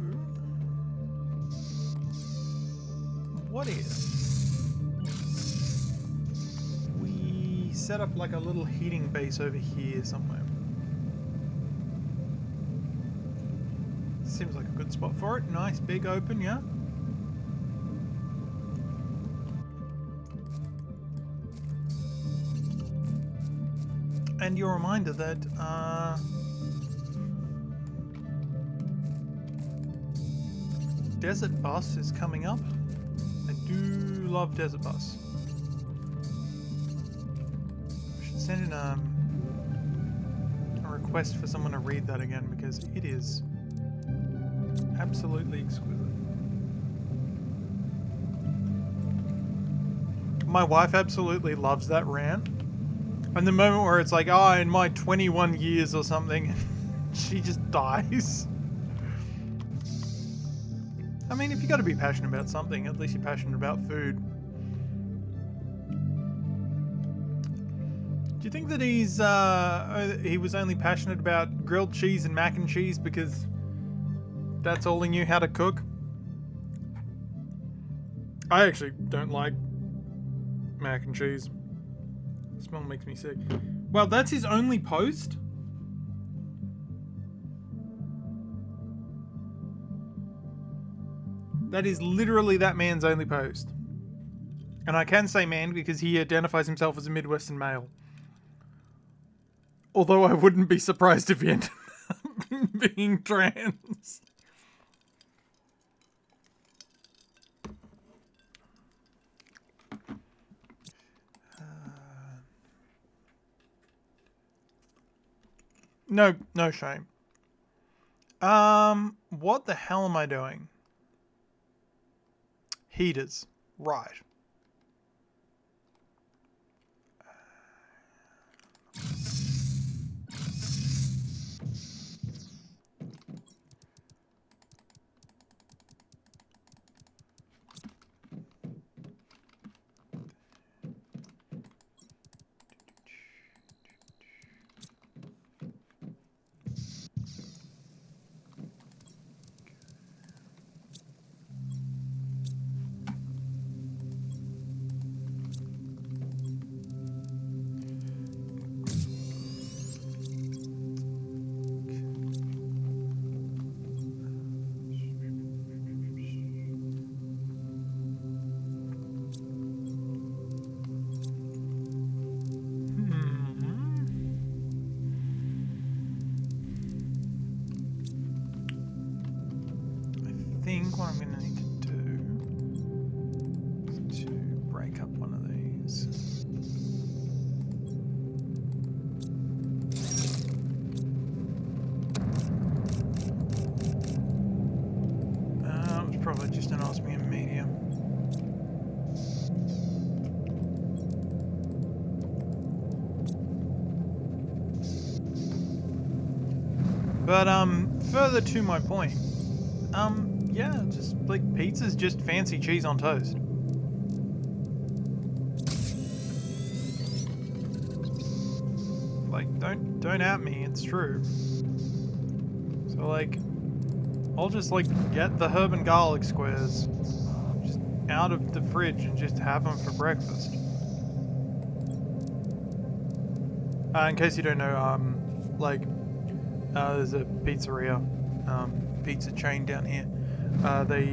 what if we set up like a little heating base over here somewhere? Seems like a good spot for it. Nice, big, open, yeah? and your reminder that Desert Bus is coming up. I do love Desert Bus. I should send in a request for someone to read that again because it is absolutely exquisite. My wife absolutely loves that rant. And the moment where it's like, oh, in my 21 years or something, she just dies. I mean, if you got to be passionate about something, at least you're passionate about food. Do you think that he was only passionate about grilled cheese and mac and cheese because that's all he knew how to cook? I actually don't like mac and cheese. The smell makes me sick. Well, that's his only post? That is literally that man's only post. And I can say man because he identifies himself as a Midwestern male. Although I wouldn't be surprised if he ended up being trans. No shame. What the hell am I doing? Heaters. Right. I think what I'm going to need to do is to break up one of these. It was probably just an osmium medium. But further to my point, yeah, just like pizza's just fancy cheese on toast. Like, don't at me, it's true. So like, I'll just like get the herb and garlic squares just out of the fridge and just have them for breakfast. In case you don't know, there's a pizzeria, pizza chain down here. They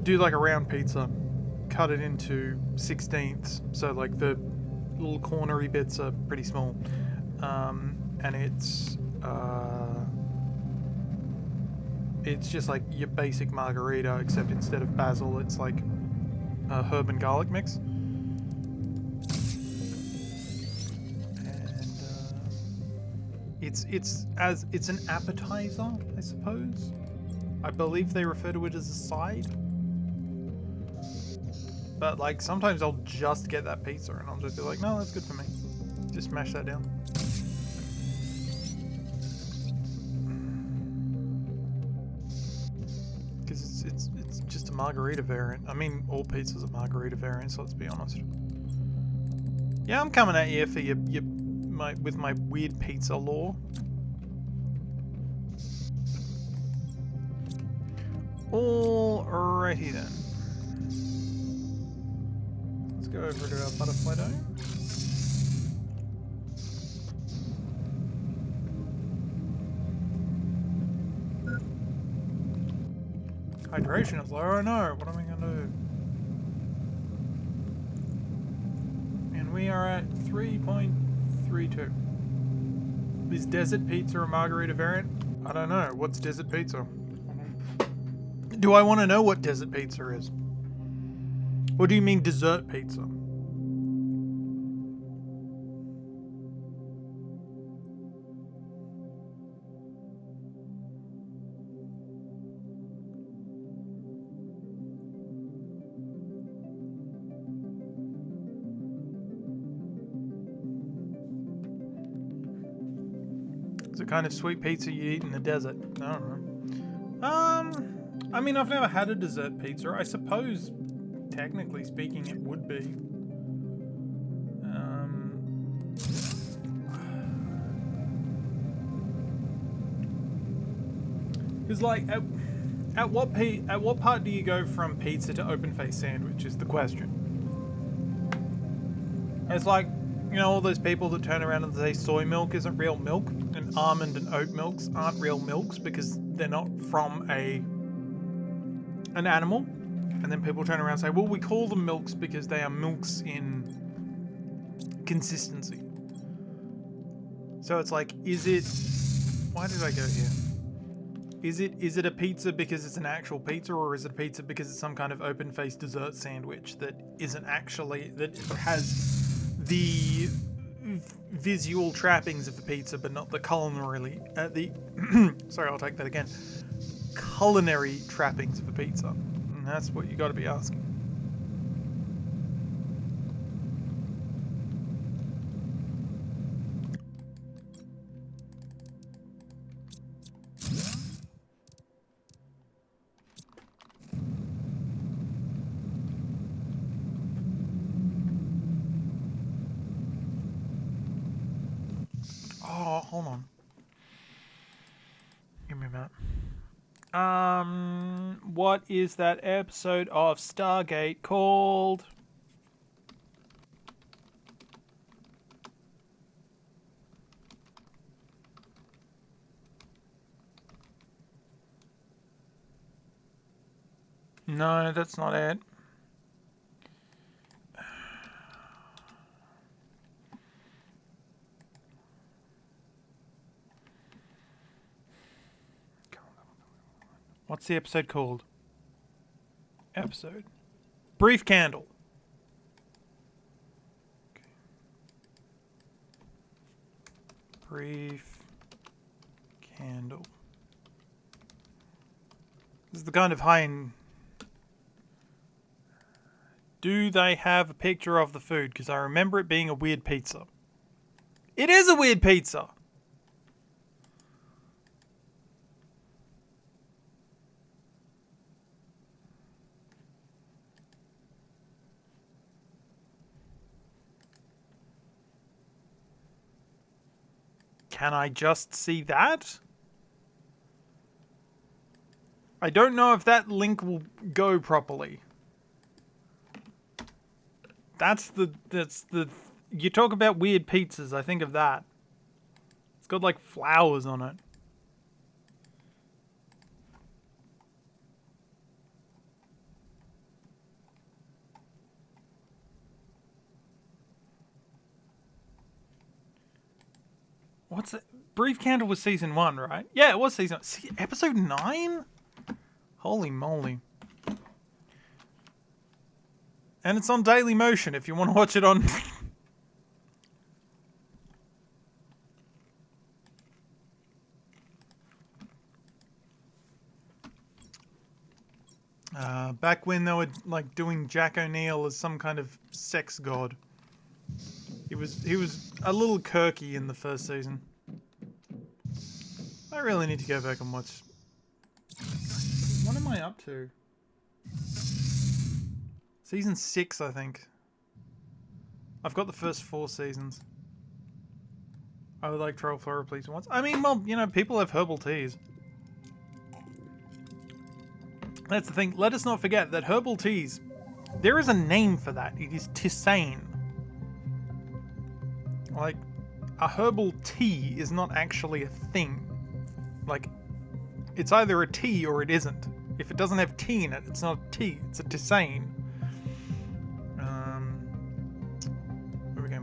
do like a round pizza, cut it into 16ths, so like the little cornery bits are pretty small, and it's just like your basic margarita, except instead of basil, it's like a herb and garlic mix. It's an appetizer, I suppose. I believe they refer to it as a side. But like sometimes I'll just get that pizza and I'll just be like, no, that's good for me. Just smash that down. Because it's just a margarita variant. I mean, all pizzas are margarita variants, let's be honest. Yeah, I'm coming at you for with my weird pizza lore. Alrighty then. Let's go over to our butterfly dome. Hydration is low, I know. What am I gonna do? And we are at 3.32. Is Desert Pizza a margarita variant? I don't know. What's Desert Pizza? Do I want to know what Desert Pizza is? Or do you mean dessert pizza? It's a kind of sweet pizza you eat in the desert. I don't know. I mean, I've never had a dessert pizza. I suppose, technically speaking, it would be. Because, like, at what part do you go from pizza to open-faced sandwich is the question. It's like, you know, all those people that turn around and say soy milk isn't real milk, and almond and oat milks aren't real milks because they're not from an animal. And then people turn around and say, well, we call them milks because they are milks in consistency. So it's like, why did I go here? Is it a pizza because it's an actual pizza, or is it a pizza because it's some kind of open-faced dessert sandwich that isn't actually, that has the visual trappings of a pizza, but not the culinary, sorry, I'll take that again. Culinary trappings of a pizza. And that's what you got to be asking. Oh, hold on. Give me a minute. What is that episode of Stargate called? No, that's not it. What's the episode called? Brief Candle. Okay. Brief Candle. This is the kind of high-end. Do they have a picture of the food? Because I remember it being a weird pizza. It is a weird pizza! Can I just see that? I don't know if that link will go properly. That's the, you talk about weird pizzas, I think of that. It's got like flowers on it. What's it? Brief Candle was season 1, right? Yeah, it was season... episode 9? Holy moly. And it's on Daily Motion if you want to watch it on... back when they were like doing Jack O'Neill as some kind of sex god. He was a little quirky in the first season. I really need to go back and watch. What am I up to? Season 6, I think. I've got the first 4 seasons. I would like Troll Flora please once. I mean, well, you know, people have herbal teas. That's the thing. Let us not forget that herbal teas, there is a name for that. It is tisane. Like, a herbal tea is not actually a thing. Like, it's either a tea or it isn't. If it doesn't have tea in it, it's not a tea. It's a tisane. Where are we going?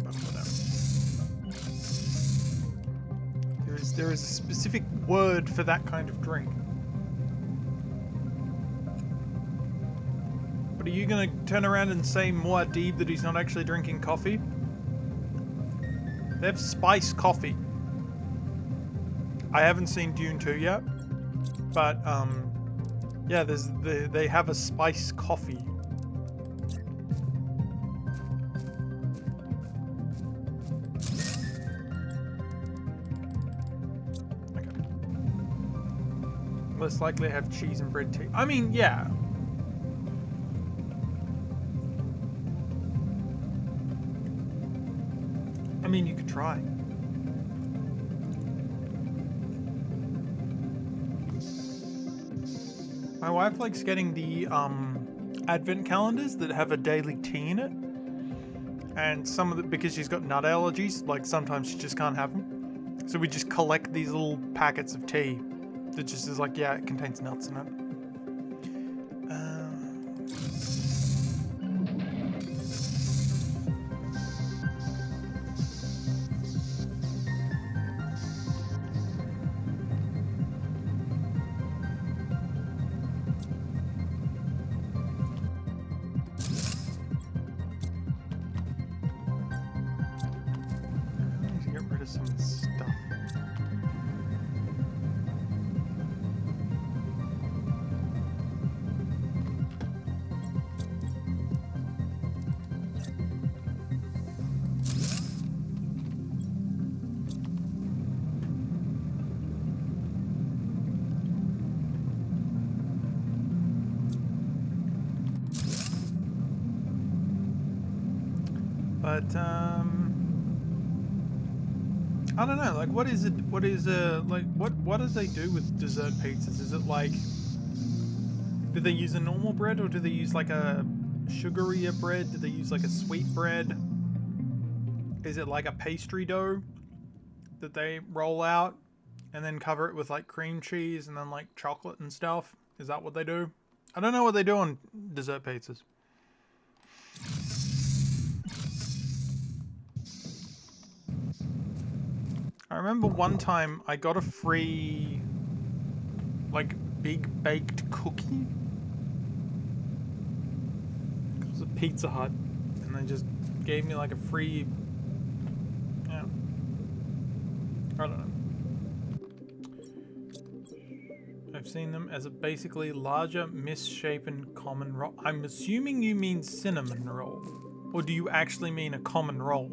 is. There is a specific word for that kind of drink. But are you gonna turn around and say Muad'Dib that he's not actually drinking coffee? They have spiced coffee. I haven't seen Dune 2 yet, but yeah, they have a spiced coffee. Okay. Most likely have cheese and bread tea. I mean, yeah. I mean, you could try. My wife likes getting the advent calendars that have a daily tea in it. And some of the, because she's got nut allergies, like sometimes she just can't have them. So we just collect these little packets of tea that just is like, yeah, it contains nuts in it. Some of the stuff. But I don't know, like what is it, like what do they do with dessert pizzas? Is it like, do they use a normal bread or do they use like a sugarier bread? Do they use like a sweet bread? Is it like a pastry dough that they roll out and then cover it with like cream cheese and then like chocolate and stuff? Is that what they do? I don't know what they do on dessert pizzas. I remember one time I got a free, like, big baked cookie. It was a Pizza Hut, and they just gave me like a free, yeah, I don't know. I've seen them as a basically larger, misshapen common roll. I'm assuming you mean cinnamon roll, or do you actually mean a common roll?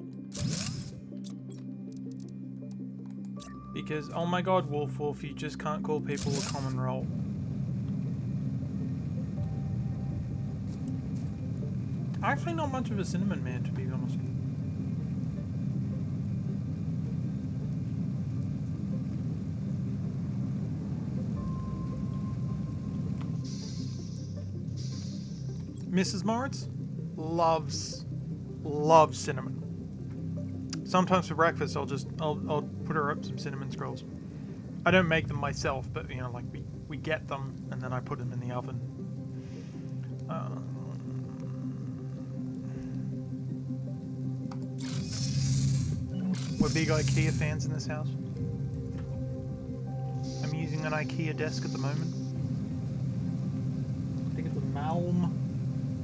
Because, oh my god, Wolf, you just can't call people a common roll. Actually not much of a cinnamon man, to be honest. Mrs. Moritz loves cinnamon. Sometimes for breakfast, I'll put her up some cinnamon scrolls. I don't make them myself, but you know, like we get them and then I put them in the oven. We're big IKEA fans in this house. I'm using an IKEA desk at the moment. I think it's a Malm.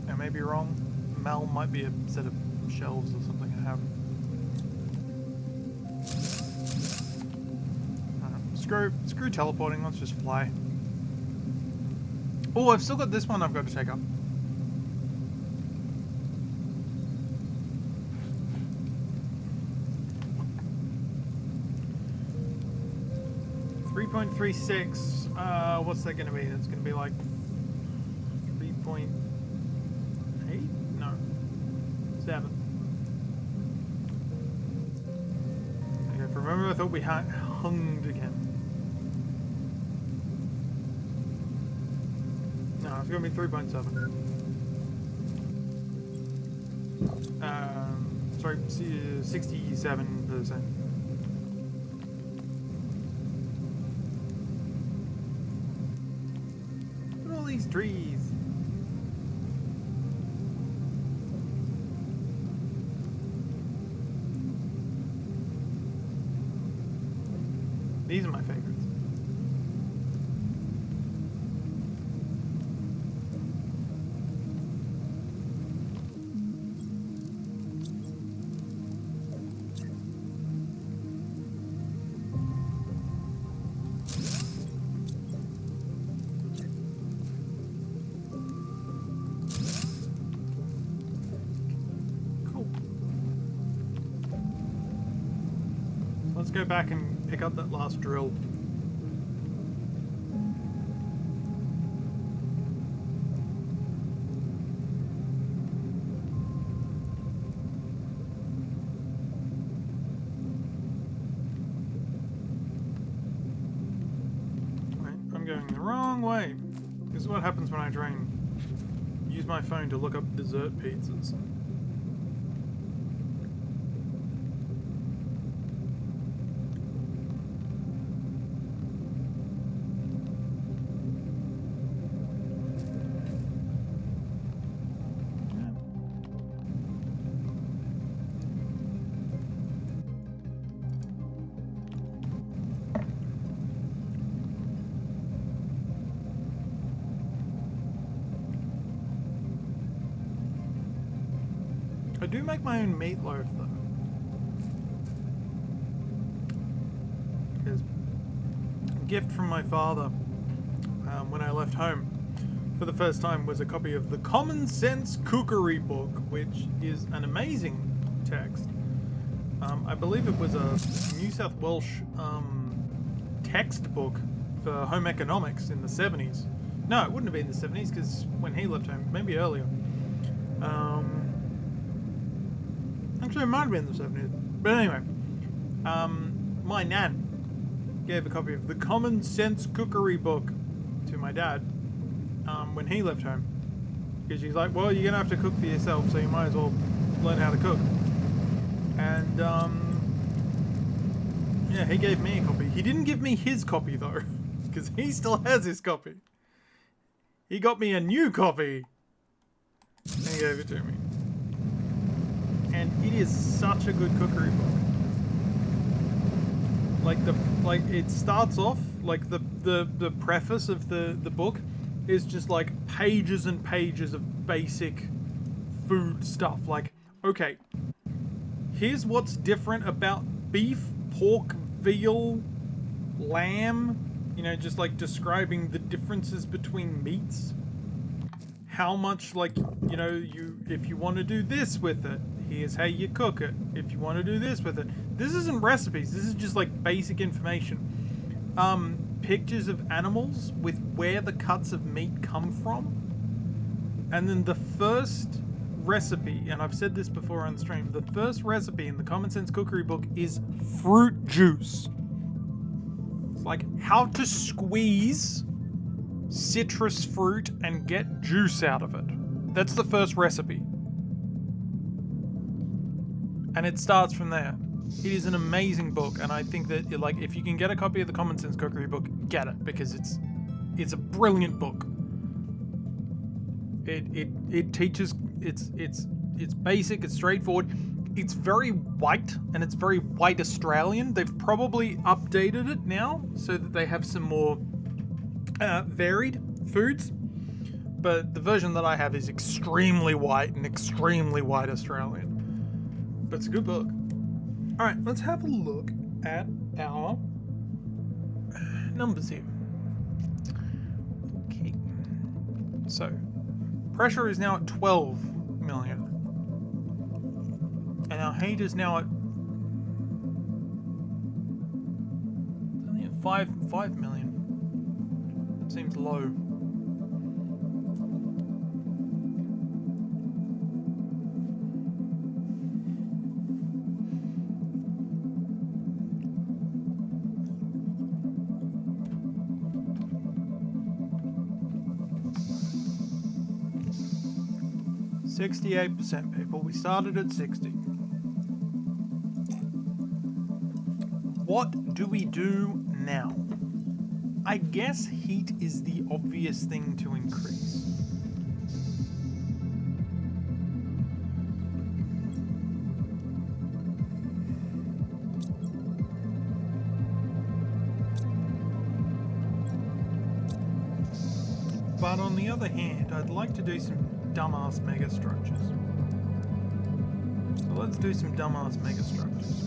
I may be wrong. Malm might be a set of shelves or something I have. Screw teleporting, let's just fly. Oh, I've still got this one I've got to take up. .36, what's that gonna be? That's gonna be like 3.8? No. 7. Okay, remember I thought we hunged again. No, it's gonna be 3.7. Sorry, 67%. These trees. These are my favorites. Let's go back and pick up that last drill. Wait, I'm going the wrong way. This is what happens when I try and use my phone to look up dessert pizzas. I do make my own meatloaf though. Because a gift from my father when I left home for the first time was a copy of the Common Sense Cookery book, which is an amazing text. I believe it was a New South Welsh textbook for home economics in the 70s. No, it wouldn't have been the 70s because when he left home, maybe earlier. Actually, it might have been the 70s. But anyway, my nan gave a copy of the Common Sense Cookery book to my dad when he left home. Because she's like, well, you're going to have to cook for yourself, so you might as well learn how to cook. And, yeah, he gave me a copy. He didn't give me his copy, though, because he still has his copy. He got me a new copy, and he gave it to me. And it is such a good cookery book. Like it starts off like the preface of the book is just like pages and pages of basic food stuff. Like, okay, here's what's different about beef, pork, veal, lamb. You know, just like describing the differences between meats. How much, like, you know, if you want to do this with it, here's how you cook it. If you want to do this with it. This isn't recipes. This is just like basic information. Pictures of animals with where the cuts of meat come from. And then the first recipe, and I've said this before on stream, the first recipe in the Common Sense Cookery book is fruit juice. It's like how to squeeze citrus fruit and get juice out of it. That's the first recipe. And it starts from there. It is an amazing book, and I think that like if you can get a copy of the Common Sense Cookery book, get it, because it's a brilliant book. It teaches it's basic, it's straightforward. It's very white, and it's very white Australian. They've probably updated it now so that they have some more varied foods, but the version that I have is extremely white and extremely white Australian. But it's a good book. Alright, let's have a look at our numbers here. Okay. So, pressure is now at 12 million. And our heat is now at only at 5 million. That seems low. %, people. We started at 60. What do we do now? I guess heat is the obvious thing to increase. But on the other hand, I'd like to do some dumbass megastructures. So let's do some dumbass megastructures.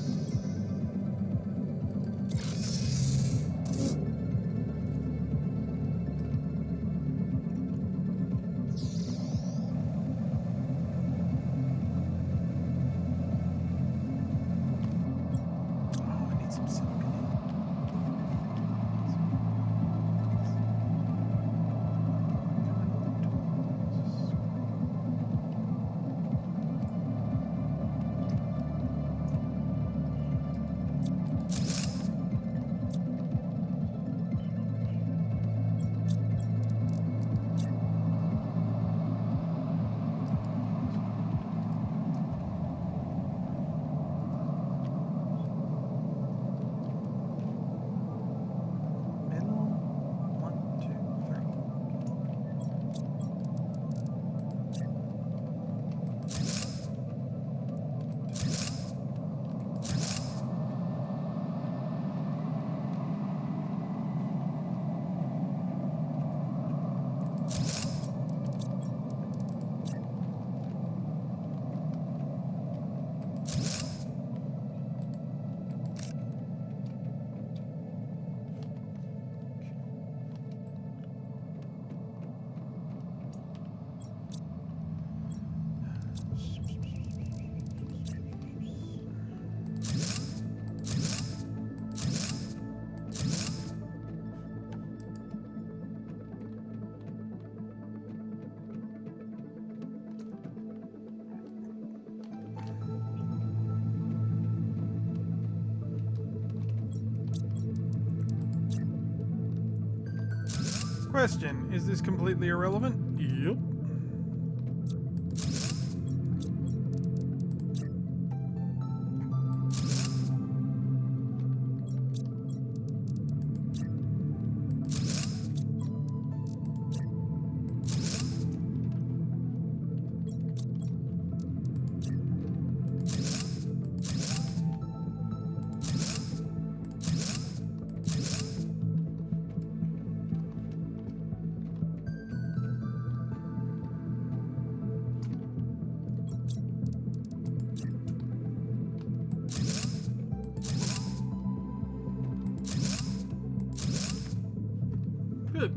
Question, is this completely irrelevant? Yep. Good.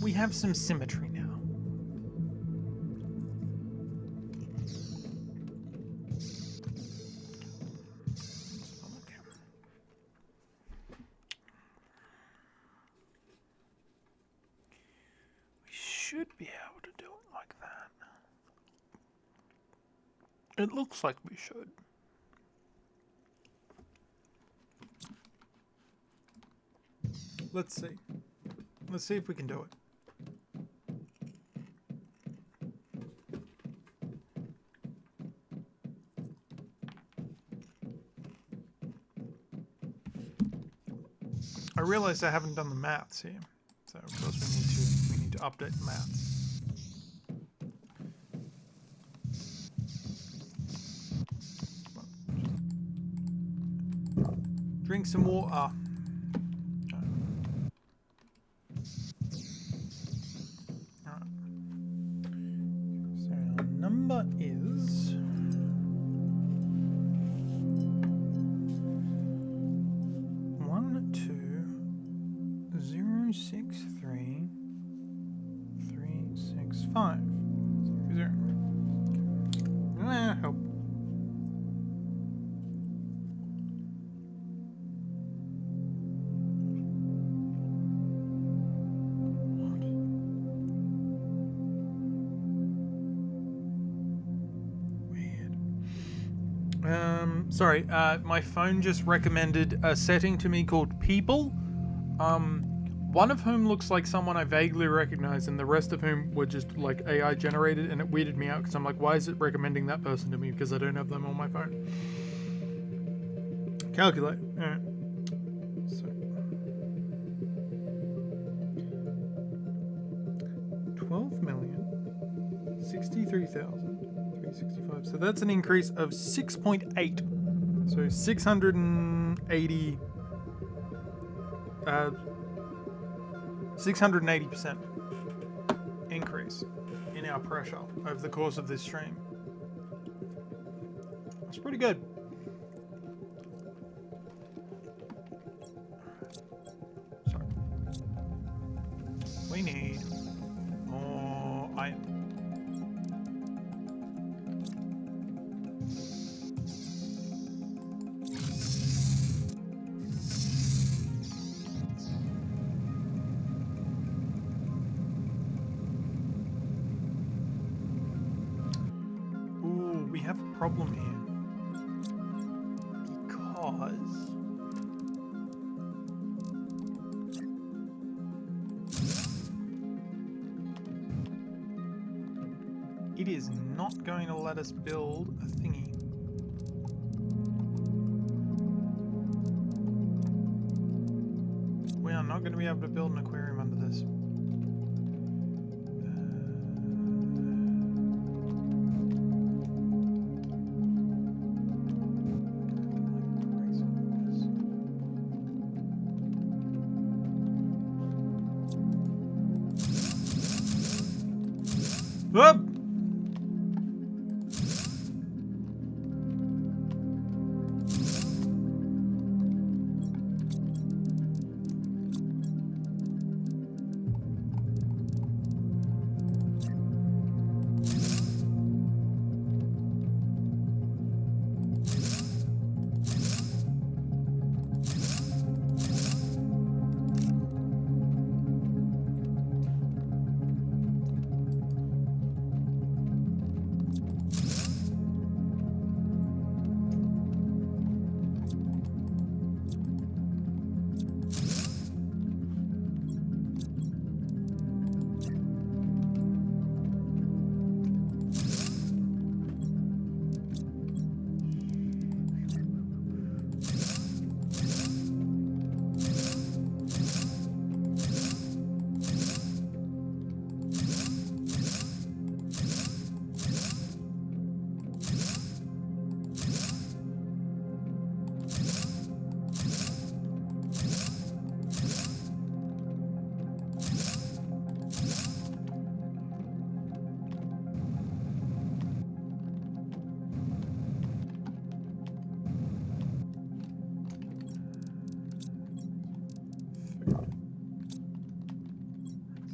We have some symmetry now. We should be able to do it like that. It looks like we should. Let's see. Let's see if we can do it. I realize I haven't done the maths here, so of course we need to update the maths. Drink some water. Is 12063 365 help. Sorry, my phone just recommended a setting to me called People, one of whom looks like someone I vaguely recognize, and the rest of whom were just like AI generated, and it weirded me out because I'm like, why is it recommending that person to me? Because I don't have them on my phone. Calculate. Alright. So 12,063,365. So that's an increase of 6.8. So 680, 680% increase in our pressure over the course of this stream. That's pretty good. So we need more iron. Ooh, we have a problem here. Because it is not going to let us build a thingy. We are not going to be able to build an aquarium under this. Whoop!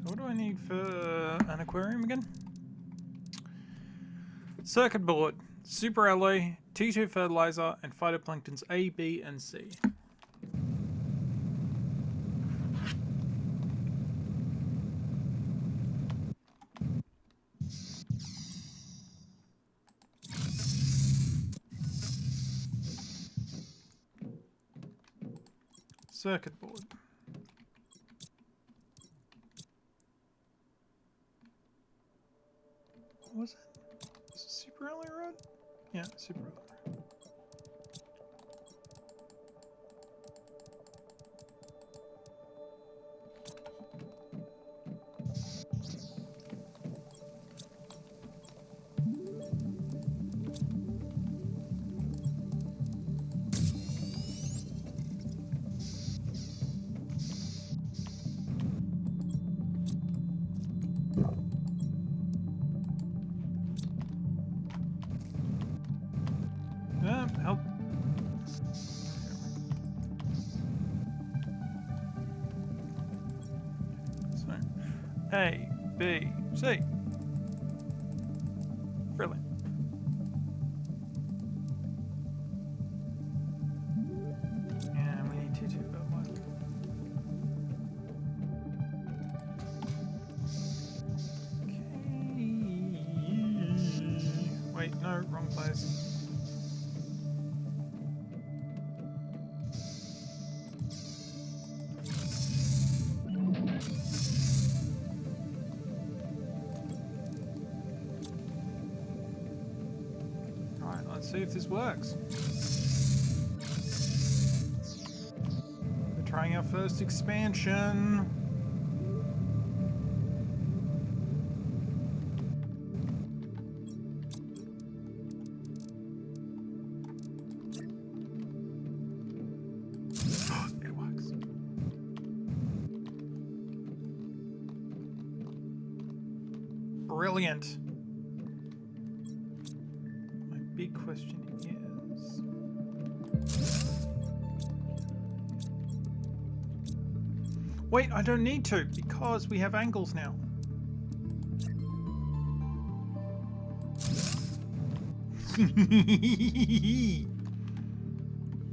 What do I need for an aquarium again? Circuit board, super alloy, T2 fertilizer, and phytoplanktons A, B, and C. Circuit board. What was it? Was it super alloy rod? Yeah, super alloy rod. Help. So, A, B, C. Brilliant. And we need T2 fertilizer. Okay. Wait, no, wrong place. Let's see if this works. We're trying our first expansion. Brilliant. My big question is... Wait, I don't need to because we have angles now.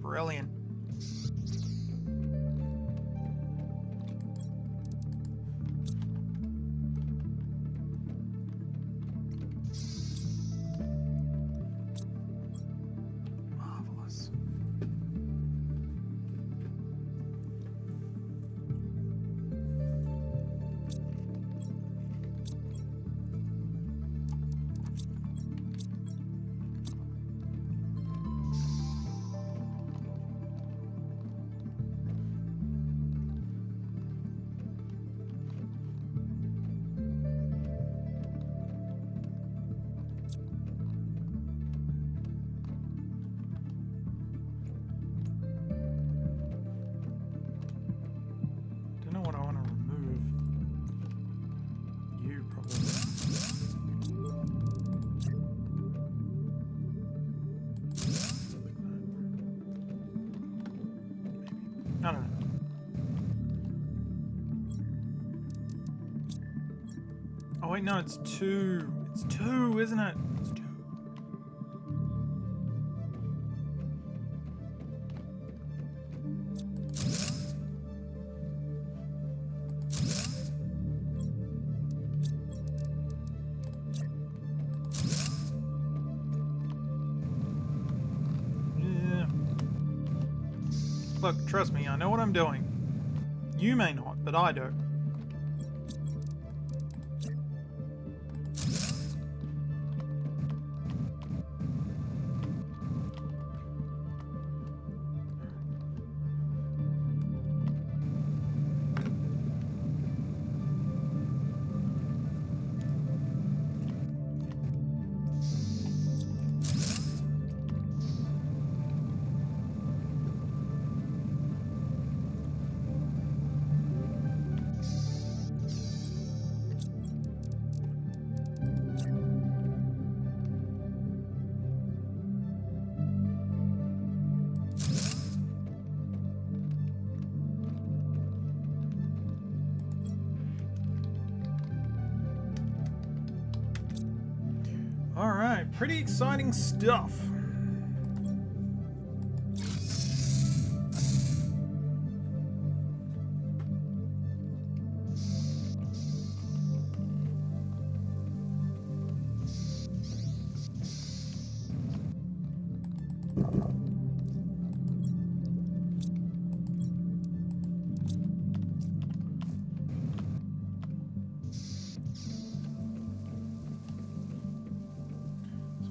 Brilliant. Marvelous. Don't know what I want to remove. You probably. I don't know. Oh wait, no, it's two. It's two, isn't it? It's two. Yeah. Look, trust me, I know what I'm doing. You may not, but I do. Alright, pretty exciting stuff.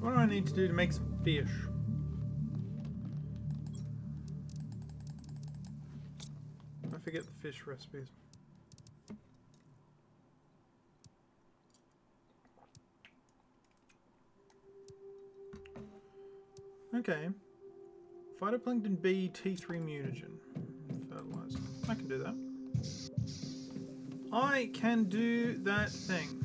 What do I need to do to make some fish? I forget the fish recipes. Okay. Phytoplankton B, T3 mutagen. Fertilizer. I can do that. I can do that thing.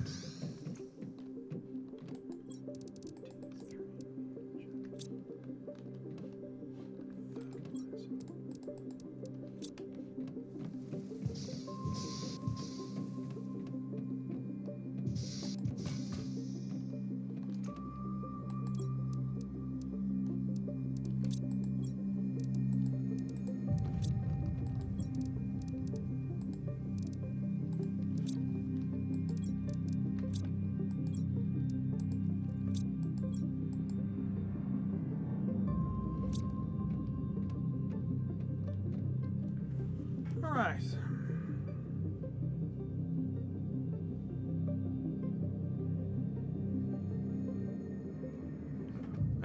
Alright.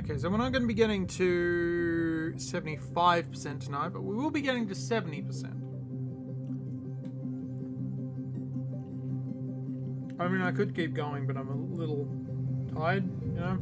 Okay, so we're not going to be getting to 75% tonight, but we will be getting to 70%. I mean, I could keep going, but I'm a little tired, you know?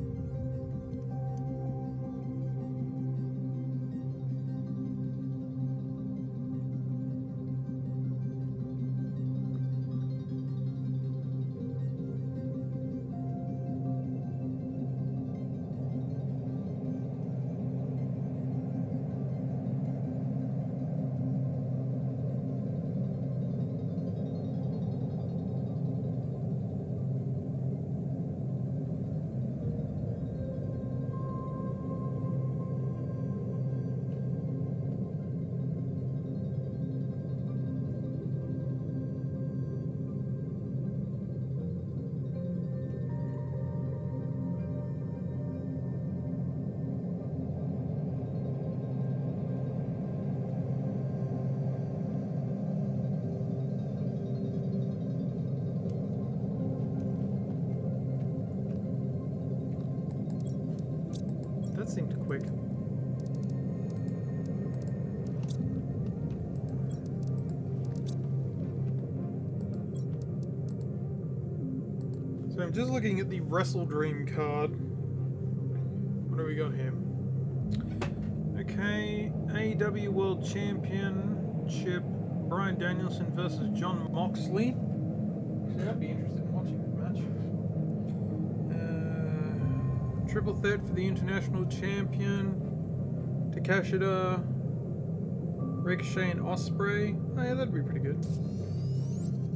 I'm just looking at the Wrestle Dream card. What do we got here? Okay, AEW World Championship, Bryan Danielson versus Jon Moxley. Actually, I'd be interested in watching that match. Triple threat for the International Champion, Takeshita, Ricochet and Ospreay. Oh yeah, that'd be pretty good.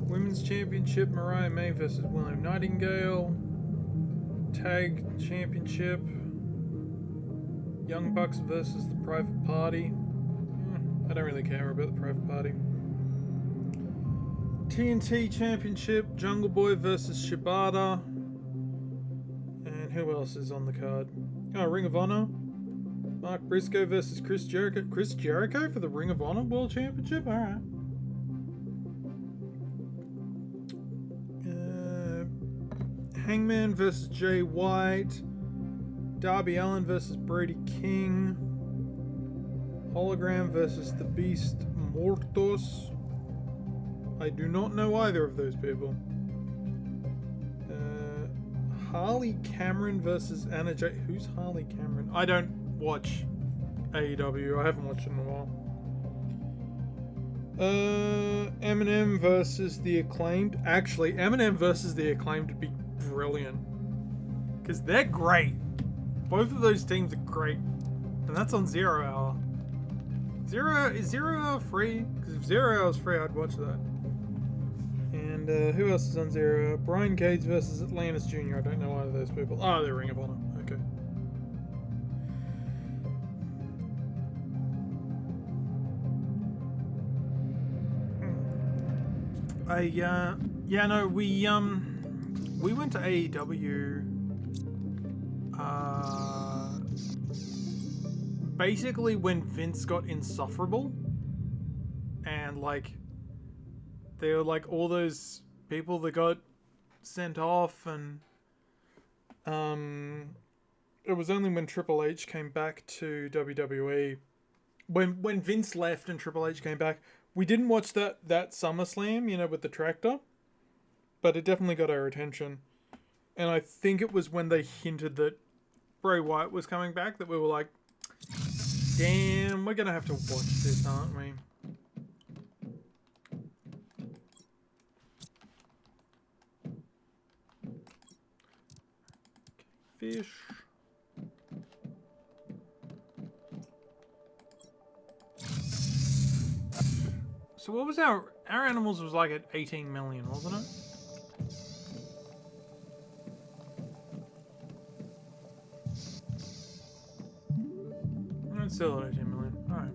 Women's Championship, Mariah May versus William Nightingale. Tag Championship, Young Bucks versus the Private Party. I don't really care about the Private Party. TNT Championship, Jungle Boy versus Shibata. And who else is on the card? Oh, Ring of Honor. Mark Briscoe versus Chris Jericho. Chris Jericho for the Ring of Honor World Championship? Alright. Hangman versus Jay White. Darby Allin versus Brady King. Hologram versus the Beast Mortos. I do not know either of those people. Harley Cameron versus Anna Jay. Who's Harley Cameron? I don't watch AEW. I haven't watched it in a while. Eminem versus the Acclaimed. Actually, Eminem versus the Acclaimed would be brilliant. Because they're great. Both of those teams are great. And that's on 0 Hour. Is 0 Hour free? Because if 0 Hour is free, I'd watch that. And who else is on 0 Hour? Brian Cage versus Atlantis Jr. I don't know either of those people. Oh, they're Ring of Honor. Okay. We went to AEW basically when Vince got insufferable, and like there were like all those people that got sent off, and it was only when Triple H came back to WWE, when Vince left and Triple H came back, we didn't watch that SummerSlam, you know, with the tractor, but it definitely got our attention. And I think it was when they hinted that Bray Wyatt was coming back that we were like, damn, we're gonna have to watch this, aren't we? Fish. So what was our animals was like at 18 million, wasn't it? It's still at 18 million. Alright.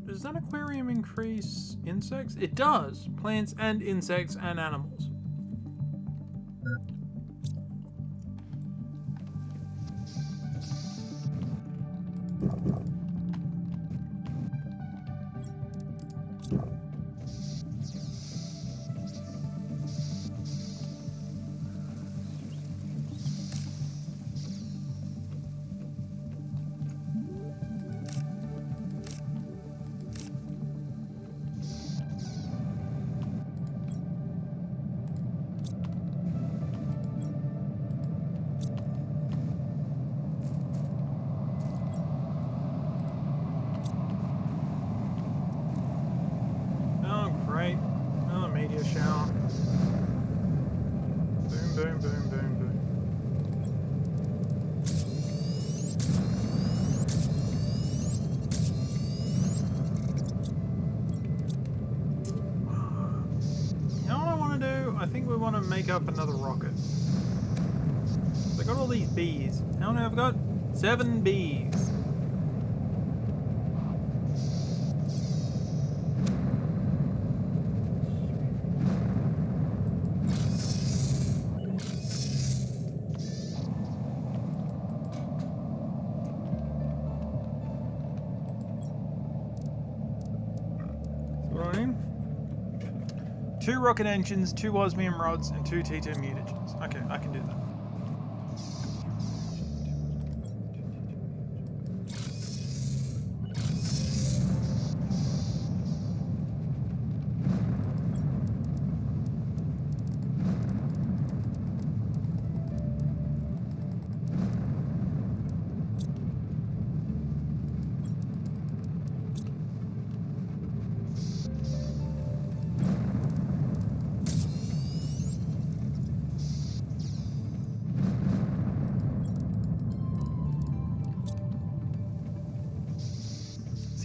Does that aquarium increase insects? It does. Plants and insects and animals. Make up another rocket. So I got all these bees. How many I've got? 7 bees. Right. 2 rocket engines, 2 osmium rods, and 2 T2 mutagens. Okay, I can do that.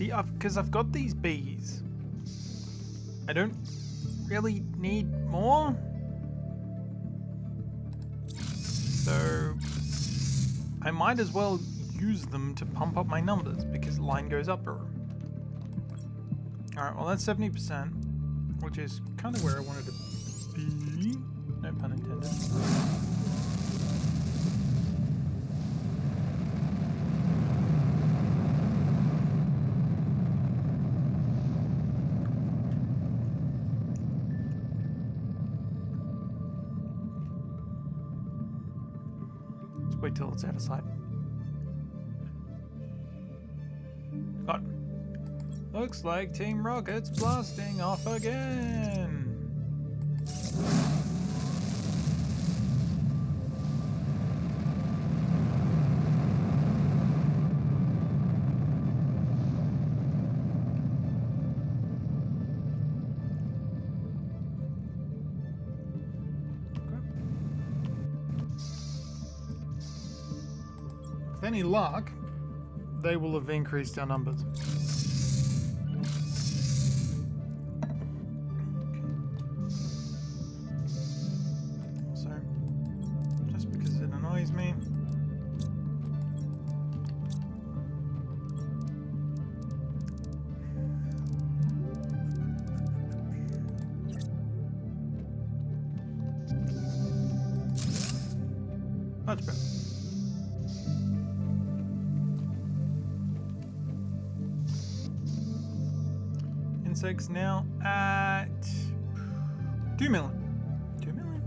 See, because I've got these bees. I don't really need more. So I might as well use them to pump up my numbers because the line goes up. Alright, well that's 70%, which is kind of where I wanted to be. No pun intended. Let's wait till it's out of sight. Got it. Looks like Team Rocket's blasting off again. With any luck, they will have increased our numbers. So, just because it annoys me. Much better. Insects now at 2 million. 2 million?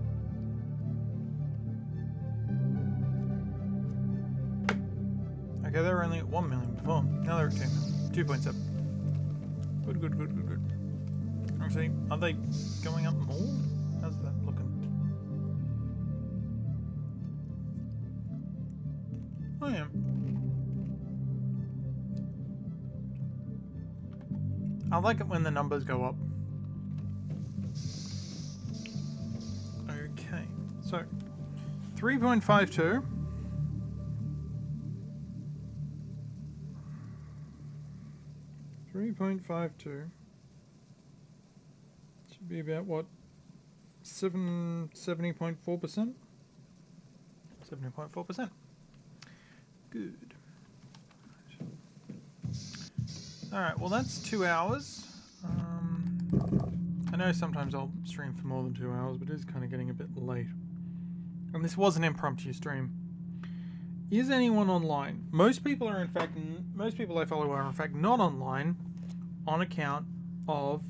Okay, they were only at 1 million before. Now they're at 2 million. 2.7. Good, good, good, good, good. Actually, are they going up more? How's that looking? Oh yeah. I like it when the numbers go up. Okay, so 3.52. Should be about what? 70.4%? 70.4%. Good. Alright, well that's 2 hours. I know sometimes I'll stream for more than 2 hours, but it is kind of getting a bit late. And this was an impromptu stream. Is anyone online? Most people are most people I follow are in fact not online on account of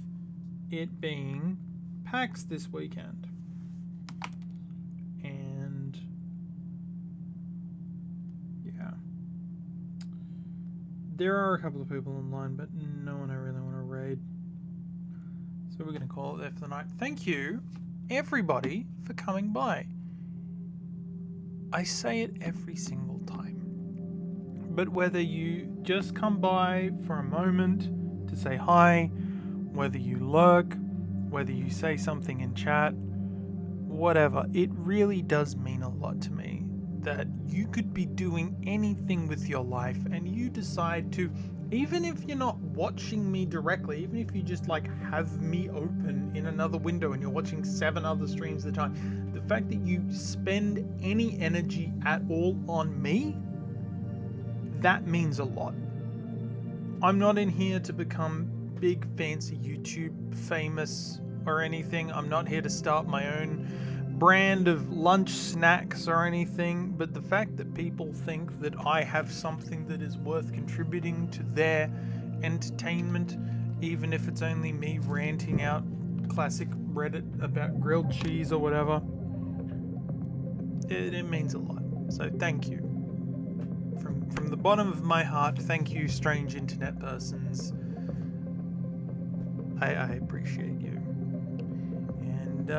it being PAX this weekend. And yeah. There are a couple of people online, but no one I really want to raid. So we're going to call it there for the night. Thank you, everybody, for coming by. I say it every single time. But whether you just come by for a moment to say hi, whether you lurk, whether you say something in chat, whatever, it really does mean a lot to me. That you could be doing anything with your life and you decide to, even if you're not watching me directly, even if you just like have me open in another window and you're watching 7 other streams at a time, the fact that you spend any energy at all on me, that means a lot. I'm not in here to become big fancy YouTube famous or anything. I'm not here to start my own brand of lunch snacks or anything, but the fact that people think that I have something that is worth contributing to their entertainment, even if it's only me ranting out classic Reddit about grilled cheese or whatever, it means a lot. So thank you. From the bottom of my heart, thank you, strange internet persons. I appreciate you. And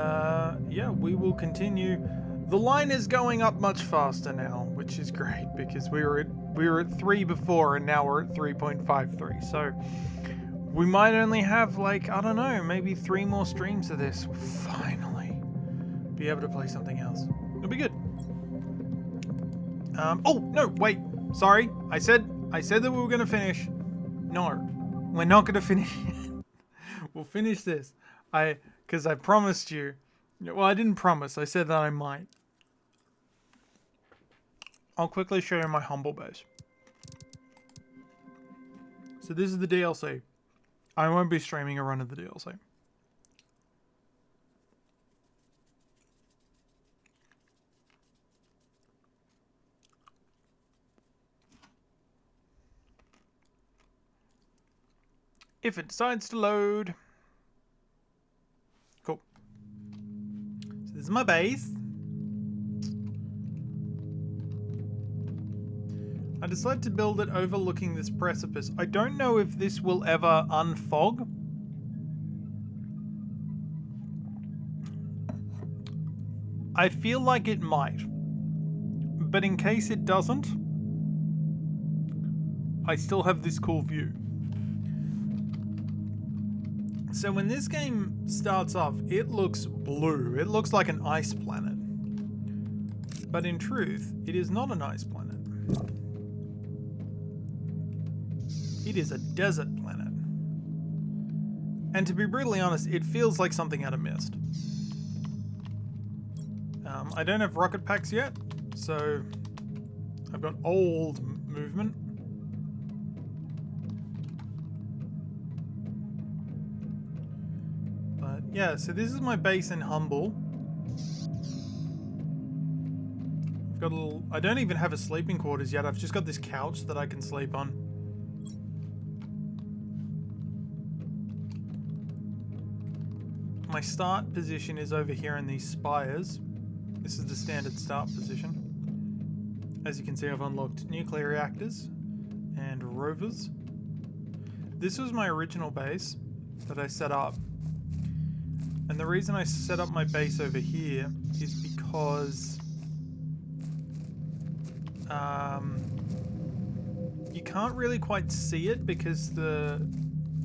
yeah, we will continue. The line is going up much faster now, which is great because we were at 3 before and now we're at 3.53. So we might only have like, I don't know, maybe 3 more streams of this. We'll finally be able to play something else. It'll be good. Oh no, wait. Sorry. I said that we were gonna finish. No. We're not going to finish it. We'll finish this. Because I promised you. Well, I didn't promise. I said that I might. I'll quickly show you my humble base. So this is the DLC. I won't be streaming a run of the DLC. If it decides to load. Cool. So this is my base. I decided to build it overlooking this precipice. I don't know if this will ever unfog. I feel like it might. But in case it doesn't, I still have this cool view. So when this game starts off, it looks blue. It looks like an ice planet. But in truth, it is not an ice planet. It is a desert planet. And to be brutally honest, it feels like something out of Myst. I don't have rocket packs yet, so I've got old movement. But yeah, so this is my base in Humble. I've got a little... I don't even have a sleeping quarters yet. I've just got this couch that I can sleep on. My start position is over here in these spires. This is the standard start position. As you can see, I've unlocked nuclear reactors and rovers. This was my original base that I set up. And the reason I set up my base over here is because you can't really quite see it because the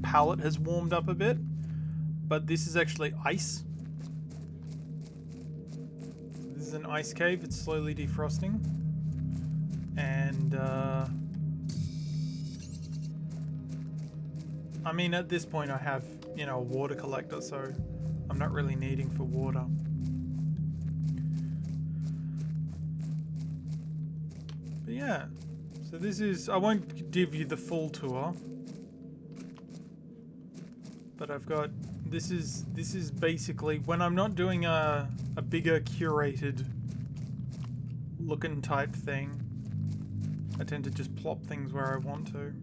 palette has warmed up a bit. But this is actually ice. This is an ice cave. It's slowly defrosting. And, I mean, at this point I have, you know, a water collector, so I'm not really needing for water. But yeah, so this is, I won't give you the full tour. But I've got... This is basically when I'm not doing a bigger curated looking type thing. I tend to just plop things where I want to.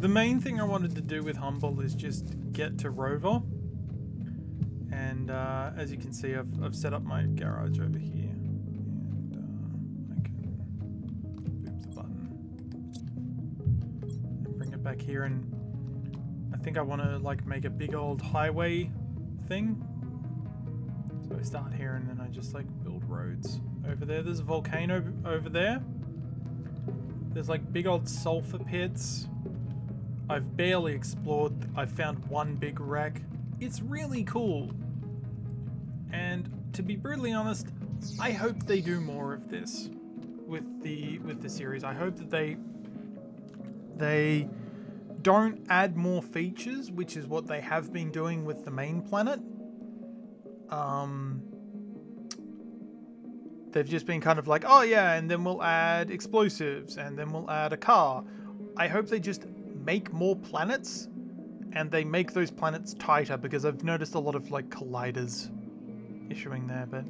The main thing I wanted to do with Humble is just get to Rover. And as you can see, I've set up my garage over here. And I can boop the button and bring it back here, and I think I want to like make a big old highway thing. So I start here and then I just like build roads over there. There's a volcano over there. There's like big old sulfur pits. I've barely explored. I found one big wreck. It's really cool. And to be brutally honest, I hope they do more of this with the series. I hope that they don't add more features, which is what they have been doing with the main planet. They've just been kind of like, oh yeah, and then we'll add explosives, and then we'll add a car. I hope they just make more planets, and they make those planets tighter, because I've noticed a lot of like colliders issuing there. But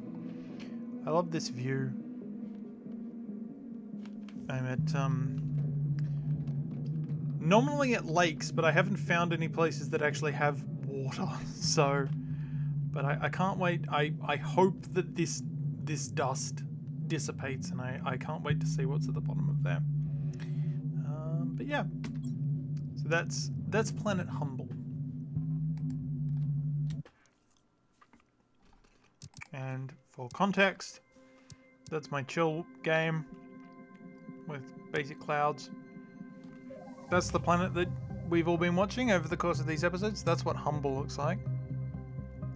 I love this view. I'm at normally at lakes, but I haven't found any places that actually have water. So, but I can't wait. I hope that this dust dissipates, and I can't wait to see what's at the bottom of there. But yeah, so that's Planet Humble. And for context, that's my chill game with basic clouds. That's the planet that we've all been watching over the course of these episodes. That's what Humble looks like.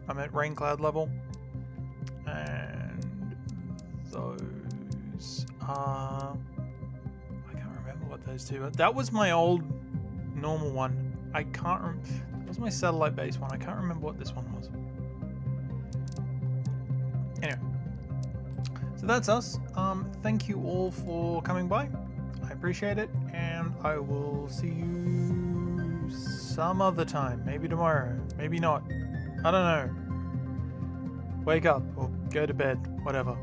I'm at rain cloud level. And those are... I can't remember what those two. That was my old normal one. I can't remember. That was my satellite base one. I can't remember what this one was. Anyway. So that's us. Thank you all for coming by. I appreciate it. And I will see you some other time. Maybe tomorrow. Maybe not. I don't know. Wake up or go to bed. Whatever.